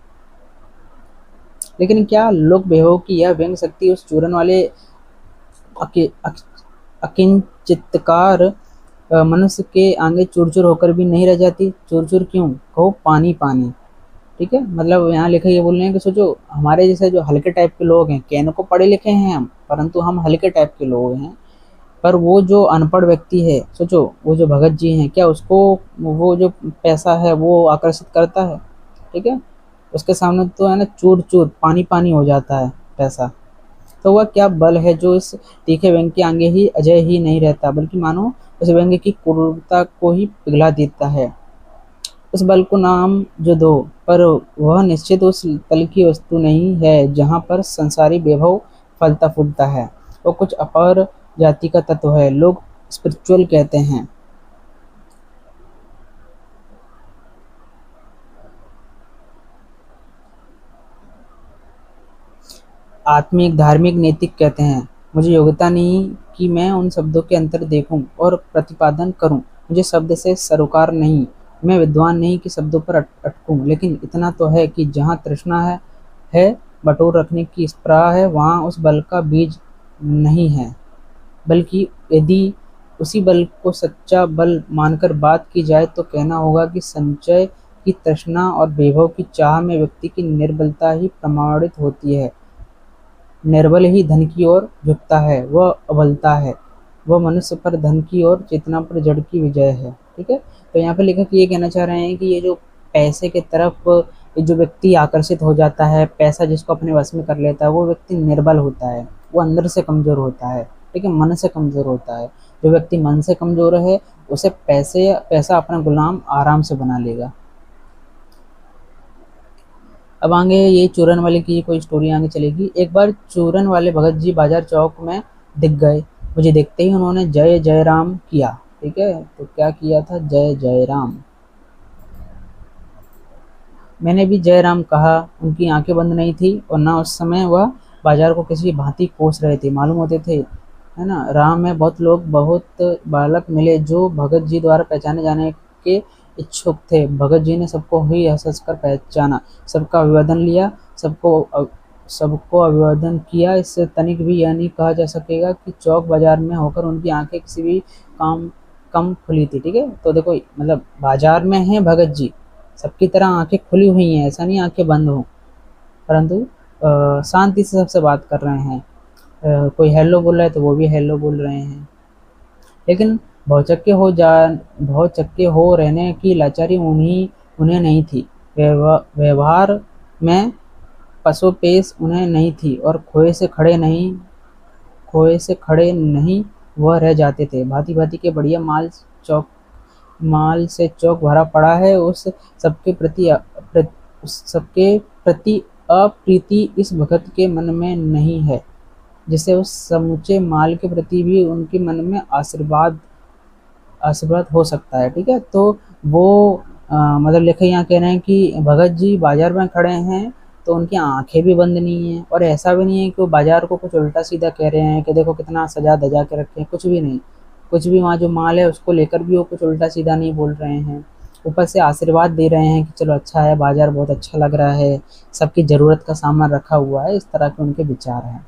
[SPEAKER 1] लेकिन क्या लोक बेहों की यह व्यंग शक्ति उस चूरन वाले अकिंचितकार मनुष्य के आगे चूर चूर होकर भी नहीं रह जाती? चूर चूर क्यों कहो, पानी पानी। ठीक है, मतलब यहाँ लिखा ये बोल रहे हैं कि सोचो हमारे जैसे जो हल्के टाइप के लोग हैं, कहने को पढ़े लिखे हैं हम, परंतु हम हल्के टाइप के लोग हैं, पर वो जो अनपढ़ व्यक्ति है, सोचो वो जो भगत जी हैं, क्या उसको वो जो पैसा है वो आकर्षित करता है? ठीक है, उसके सामने तो है ना चूर चूर पानी पानी हो जाता है पैसा। तो वह क्या बल है जो इस तीखे व्यंग्य के आगे ही अजय ही नहीं रहता, बल्कि मानो उस व्यंग्य की क्रूरता को ही पिघला देता है। उस बल को नाम जो दो, पर वह निश्चित उस तल की वस्तु नहीं है जहाँ पर संसारी वैभव फलता फूलता है। वो कुछ अपर जाति का तत्व है, लोग स्पिरिचुअल कहते हैं। आत्मिक, धार्मिक, नैतिक कहते हैं। मुझे योग्यता नहीं कि मैं उन शब्दों के अंतर देखूं और प्रतिपादन करूं। मुझे शब्द से सरोकार नहीं, मैं विद्वान नहीं कि शब्दों पर अटकूं। लेकिन इतना तो है कि जहाँ तृष्णा है बटोर रखने की स्पृहा है, वहाँ उस बल का बीज नहीं है। बल्कि यदि उसी बल को सच्चा बल मानकर बात की जाए तो कहना होगा कि संचय की तृष्णा और वैभव की चाह में व्यक्ति की निर्बलता ही प्रमाणित होती है। निर्बल ही धन की ओर झुकता है, वह अबलता है, वह मनुष्य पर धन की और चेतना पर जड़ की विजय है। ठीक है, तो यहाँ पे लेखक ये कहना चाह रहे हैं कि ये जो पैसे के तरफ जो व्यक्ति आकर्षित हो जाता है, पैसा जिसको अपने वश में कर लेता है, वो व्यक्ति निर्बल होता है, वो अंदर से कमजोर होता है। ठीक है, मन से कमजोर होता है। जो व्यक्ति मन से कमजोर है उसे पैसा अपना गुलाम आराम से बना लेगा। अब आगे ये चूरन वाले की कोई स्टोरी आगे चलेगी। एक बार चूरन वाले भगत जी बाजार चौक में दिख गए। मुझे देखते ही उन्होंने जय जय राम किया। ठीक है, तो क्या किया था? जय जय राम। मैंने भी जय राम कहा। उनकी आंखें बंद नहीं थी और ना उस समय वह बाजार को किसी भांति कोस रहे थे। मालूम होते थे, है ना, राह में बहुत लोग, बहुत बालक मिले जो भगत जी द्वारा पहचाने जाने के इच्छुक थे। भगत जी ने सबको ही हंस हंस कर पहचाना, सबका अभिवादन लिया, सबको अभिवादन किया। इससे तनिक भी यह नहीं कहा जा सकेगा कि चौक बाजार में होकर उनकी आंखें किसी भी काम कम खुली थी। ठीक है, तो देखो मतलब बाजार में हैं भगत जी, सबकी तरह आंखें खुली हुई हैं, ऐसा नहीं आंखें बंद हों, परंतु शांति से सबसे बात कर रहे हैं। कोई हेलो बोल रहा है तो वो भी हेलो बोल रहे हैं। लेकिन भौचक्के हो रहने की लाचारी उन्हें नहीं थी। व्यवहार में पसोपेश उन्हें नहीं थी और खोए से खड़े नहीं वह रह जाते थे। भांति भांति के बढ़िया माल से चौक भरा पड़ा है। उस सबके प्रति अप्रीति इस भगत के मन में नहीं है, जिससे उस समूचे माल के प्रति भी उनके मन में आशीर्वाद हो सकता है। ठीक है, तो वो मतलब लेखक यहाँ कह रहे हैं कि भगत जी बाजार में खड़े हैं तो उनकी आंखें भी बंद नहीं है, और ऐसा भी नहीं है कि वो बाजार को कुछ उल्टा सीधा कह रहे हैं कि देखो कितना सजा धजा के रखे हैं, कुछ भी नहीं। कुछ भी वहाँ जो माल है उसको लेकर भी वो कुछ उल्टा सीधा नहीं बोल रहे हैं। ऊपर से आशीर्वाद दे रहे हैं कि चलो अच्छा है, बाजार बहुत अच्छा लग रहा है, सबकी ज़रूरत का सामान रखा हुआ है। इस तरह के उनके विचार हैं।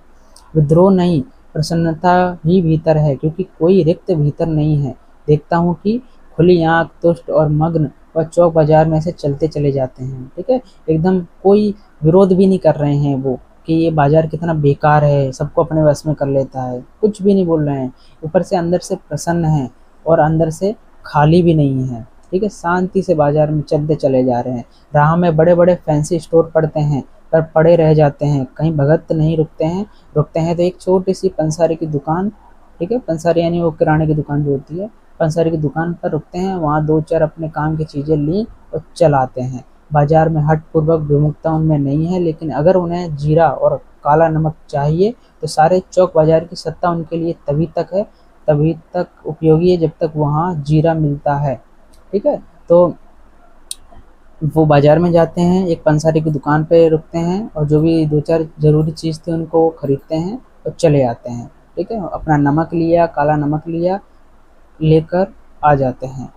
[SPEAKER 1] विद्रोह नहीं, प्रसन्नता ही भीतर है, क्योंकि कोई रिक्त भीतर नहीं है। देखता हूँ कि खुली आँख, तुष्ट और मग्न वह चौक बाजार में से चलते चले जाते हैं। ठीक है, एकदम कोई विरोध भी नहीं कर रहे हैं वो कि ये बाजार कितना बेकार है, सबको अपने वश में कर लेता है, कुछ भी नहीं बोल रहे हैं। ऊपर से अंदर से प्रसन्न हैं और अंदर से खाली भी नहीं है। ठीक है, शांति से बाजार में चलते चले जा रहे हैं। राह में बड़े बड़े फैंसी स्टोर पड़ते हैं, पर पड़े रह जाते हैं, कहीं भगत नहीं रुकते हैं। रुकते हैं तो एक छोटी सी पंसारी की दुकान, ठीक है, पंसारी यानी वो किराने की दुकान जो होती है, पंसारी की दुकान पर रुकते हैं। वहाँ दो चार अपने काम की चीज़ें ली और चल आते हैं। बाजार में हट पूर्वक विमुखता उनमें नहीं है, लेकिन अगर उन्हें जीरा और काला नमक चाहिए तो सारे चौक बाजार की सत्ता उनके लिए तभी तक है, तभी तक उपयोगी है जब तक वहाँ जीरा मिलता है। ठीक है, तो वो बाजार में जाते हैं, एक पंसारी की दुकान पे रुकते हैं और जो भी दो चार ज़रूरी चीज़ थी उनको खरीदते हैं और चले आते हैं। ठीक है, अपना नमक लिया, काला नमक लिया, लेकर आ जाते हैं।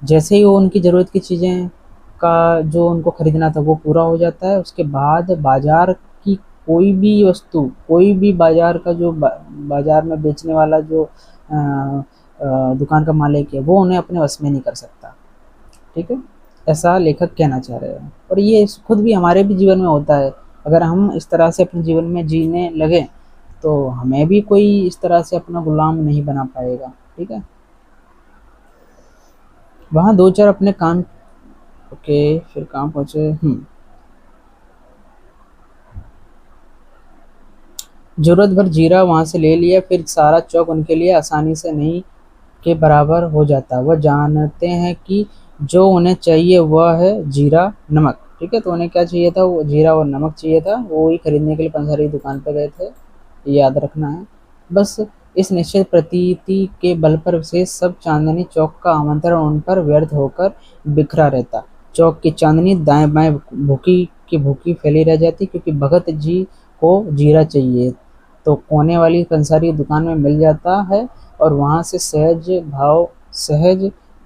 [SPEAKER 1] जैसे ही वो उनकी ज़रूरत की चीज़ें का जो उनको खरीदना था वो पूरा हो जाता है, उसके बाद बाजार की कोई भी वस्तु, कोई भी बाजार का जो बाजार में बेचने वाला जो दुकान का मालिक है वो उन्हें अपने वश में नहीं कर सकता। ठीक है, ऐसा लेखक कहना चाह रहे हैं। और ये खुद भी हमारे भी जीवन में होता है। अगर हम इस तरह से अपने जीवन में जीने लगे तो हमें भी कोई इस तरह से अपना गुलाम नहीं बना पाएगा। ठीक है, वहाँ दो चार अपने काम, ओके, फिर काम पहुँचे। ज़रूरत भर जीरा वहाँ से ले लिया, फिर सारा चौक उनके लिए आसानी से नहीं के बराबर हो जाता। वह जानते हैं कि जो उन्हें चाहिए वह है जीरा नमक। ठीक है, तो उन्हें क्या चाहिए था, वो जीरा और नमक चाहिए था, वो ही खरीदने के लिए पंसारी की दुकान पर गए थे, ये याद रखना है। बस इस निश्चित प्रतीति के बल पर से सब चांदनी चौक का आमंत्रण उन पर व्यर्थ होकर बिखरा रहता। चौक की चांदनी दाएं बाएं भूखी की भूखी फैली रह जाती, क्योंकि भगत जी को जीरा चाहिए तो कोने वाली पंसारी की दुकान में मिल जाता है और वहाँ से सहज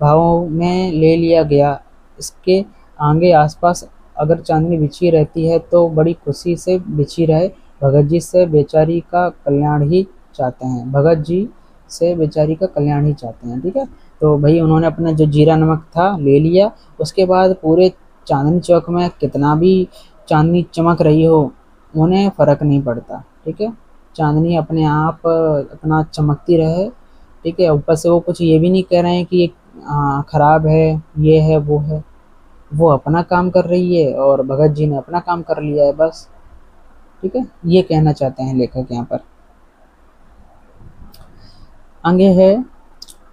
[SPEAKER 1] भाव में ले लिया गया। इसके आगे आसपास अगर चांदनी बिछी रहती है तो बड़ी खुशी से बिछी रहे। भगत जी से बेचारी का कल्याण ही चाहते हैं, भगत जी से बेचारी का कल्याण ही चाहते हैं। ठीक है, तो भाई उन्होंने अपना जो जीरा नमक था ले लिया। उसके बाद पूरे चांदनी चौक में कितना भी चांदनी चमक रही हो उन्हें फ़र्क नहीं पड़ता। ठीक है, चांदनी अपने आप अपना चमकती रहे। ठीक है, ऊपर से वो कुछ ये भी नहीं कह रहे हैं कि ये ख़राब है, ये है, वो है। वो अपना काम कर रही है और भगत जी ने अपना काम कर लिया है, बस। ठीक है, ये कहना चाहते हैं लेखक यहाँ पर। आगे है,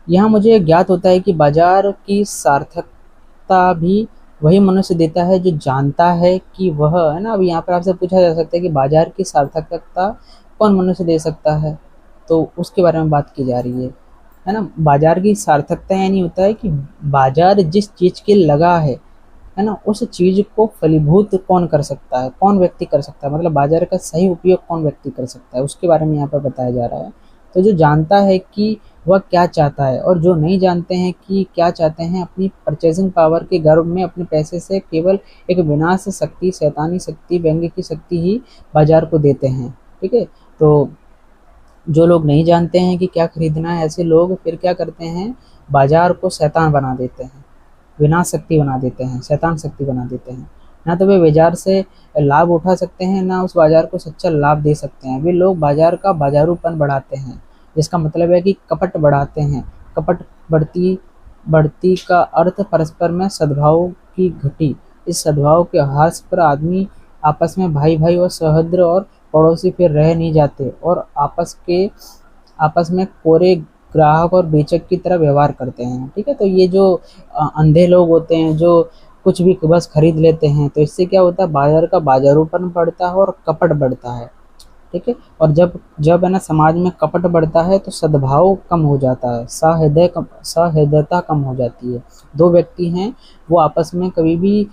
[SPEAKER 1] यहाँ मुझे ज्ञात होता है कि बाजार की सार्थकता भी वही मनुष्य देता है जो जानता है कि वह, है ना। अब यहाँ पर आपसे पूछा जा सकता है कि बाजार की सार्थकता कौन मनुष्य दे सकता है, तो उसके बारे में बात की जा रही है ना। बाजार की सार्थकता यानी होता है कि बाजार जिस चीज़ के लगा है ना, उस चीज़ को फलीभूत कौन कर सकता है, कौन व्यक्ति कर सकता है, मतलब बाजार का सही उपयोग कौन व्यक्ति कर सकता है, उसके बारे में यहाँ पर बताया जा रहा है। तो जो जानता है कि वह क्या चाहता है और जो नहीं जानते हैं कि क्या चाहते हैं, अपनी परचेजिंग पावर के गर्व में अपने पैसे से केवल एक विनाश शक्ति, शैतानी शक्ति, व्यंग्य की शक्ति ही बाजार को देते हैं। ठीक है, तो जो लोग नहीं जानते हैं कि क्या खरीदना है, ऐसे लोग फिर क्या करते हैं, बाजार को शैतान बना देते हैं, विनाश शक्ति बना देते हैं, शैतान शक्ति बना देते हैं। ना तो वे बाजार से लाभ उठा सकते हैं, ना उस बाजार को सच्चा लाभ दे सकते हैं। वे लोग बाजार का बाजारूपन बढ़ाते हैं, जिसका मतलब है कि कपट बढ़ाते हैं। कपट बढ़ती बढ़ती का अर्थ परस्पर में सद्भाव की घटी। इस सद्भाव के हास पर आदमी आपस में भाई भाई और सहोदर और पड़ोसी फिर रह नहीं जाते और आपस में कोरे ग्राहक और बेचक की तरह व्यवहार करते हैं। ठीक है, तो ये जो अंधे लोग होते हैं जो कुछ भी बस खरीद लेते हैं, तो इससे क्या होता है, बाजार का बाजारूपन बढ़ता है और कपट बढ़ता है। ठीक है। और जब जब है ना समाज में कपट बढ़ता है तो सद्भाव कम हो जाता है, सहृदयता कम हो जाती है। दो व्यक्ति हैं, वो आपस में कभी भी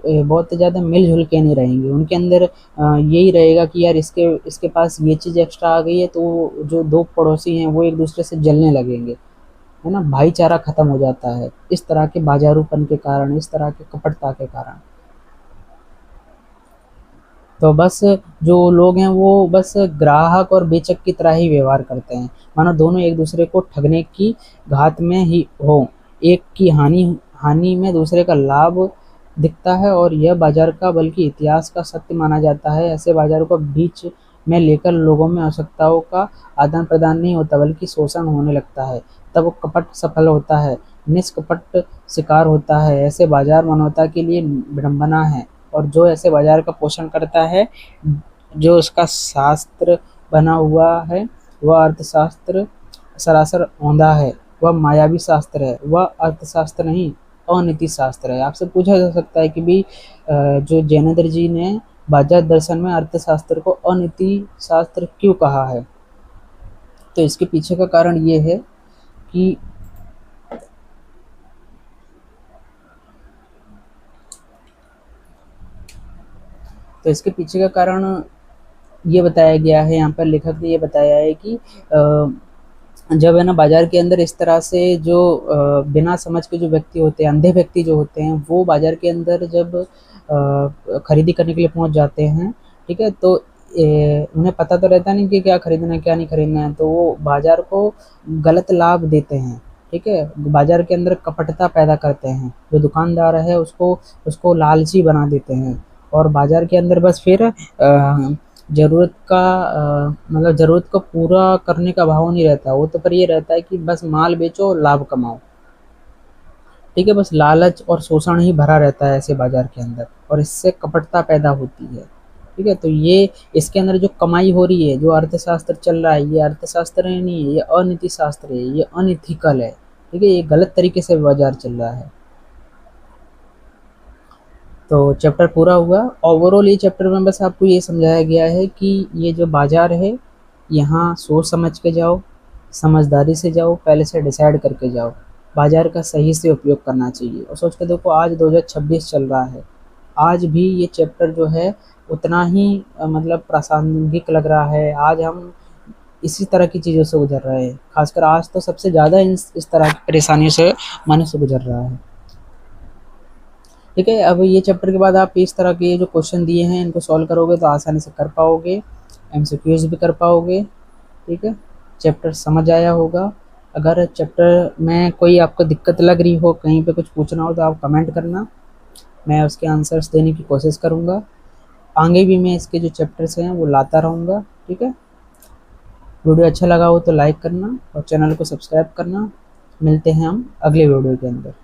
[SPEAKER 1] बहुत ज़्यादा मिलजुल के नहीं रहेंगे, उनके अंदर यही रहेगा कि यार इसके इसके पास ये चीज़ एक्स्ट्रा आ गई है, तो जो दो पड़ोसी हैं वो एक दूसरे से जलने लगेंगे, है ना, भाईचारा खत्म हो जाता है इस तरह के बाजारूपन के कारण, इस तरह के कपटता के कारण। तो बस जो लोग हैं वो बस ग्राहक और बेचक की तरह ही व्यवहार करते हैं, मानो दोनों एक दूसरे को ठगने की घात में ही हो, एक की हानि हानि में दूसरे का लाभ दिखता है, और यह बाजार का बल्कि इतिहास का सत्य माना जाता है। ऐसे बाजारों को बीच में लेकर लोगों में आवश्यकताओं का आदान प्रदान नहीं होता बल्कि शोषण होने लगता है, तब वो कपट सफल होता है, निष्कपट शिकार होता है। ऐसे बाजार मानवता के लिए विडंबना है, और जो ऐसे बाजार का पोषण करता है, जो उसका शास्त्र बना हुआ है, वह अर्थशास्त्र सरासर औंधा है, वह मायावी शास्त्र है, वह अर्थशास्त्र नहीं अनीति शास्त्र है। आपसे पूछा जा सकता है कि भी जो जैनेन्द्र जी ने बाजार दर्शन में अर्थशास्त्र को अनीति शास्त्र क्यों कहा है, तो इसके पीछे का कारण ये है कि इसके पीछे का कारण ये बताया गया है, यहाँ पर लेखक ने ये बताया है कि जब है ना बाजार के अंदर इस तरह से जो बिना समझ के जो व्यक्ति होते हैं, अंधे व्यक्ति जो होते हैं, वो बाजार के अंदर जब खरीदी करने के लिए पहुंच जाते हैं, ठीक है, तो उन्हें पता तो रहता नहीं कि क्या खरीदना है क्या नहीं खरीदना है, तो वो बाजार को गलत लाभ देते हैं, ठीक है, बाजार के अंदर कपटता पैदा करते हैं, जो दुकानदार है उसको उसको लालची बना देते हैं, और बाजार के अंदर बस फिर ज़रूरत का मतलब ज़रूरत को पूरा करने का भाव नहीं रहता, वो तो पर ये रहता है कि बस माल बेचो लाभ कमाओ, ठीक है, बस लालच और शोषण ही भरा रहता है ऐसे बाजार के अंदर, और इससे कपटता पैदा होती है, ठीक है। तो ये इसके अंदर जो कमाई हो रही है, जो अर्थशास्त्र चल रहा है, ये अर्थशास्त्र नहीं है, ये अनीति शास्त्र है, ये अनइथिकल है, ठीक है, ये गलत तरीके से बाजार चल रहा है। तो चैप्टर पूरा हुआ। ओवरऑल ये चैप्टर में बस आपको ये समझाया गया है कि ये जो बाजार है, यहाँ सोच समझ के जाओ, समझदारी से जाओ, पहले से डिसाइड करके जाओ, बाजार का सही से उपयोग करना चाहिए। और सोच के देखो आज 2026 चल रहा है, आज भी ये चैप्टर जो है उतना ही मतलब प्रासंगिक लग रहा है। आज हम इसी तरह की चीज़ों से गुजर रहे हैं, खासकर आज तो सबसे ज़्यादा इस तरह की परेशानियों से मनुष्य गुजर रहा है, ठीक है। अब ये चैप्टर के बाद आप इस तरह के जो क्वेश्चन दिए हैं इनको सॉल्व करोगे तो आसानी से कर पाओगे, एमसीक्यूज भी कर पाओगे, ठीक है। चैप्टर समझ आया होगा। अगर चैप्टर में कोई आपको दिक्कत लग रही हो, कहीं पे कुछ पूछना हो, तो आप कमेंट करना, मैं उसके आंसर्स देने की कोशिश करूँगा। आगे भी मैं इसके जो चैप्टर्स हैं वो लाता रहूँगा, ठीक है। वीडियो अच्छा लगा हो तो लाइक करना और चैनल को सब्सक्राइब करना। मिलते हैं हम अगले वीडियो के अंदर।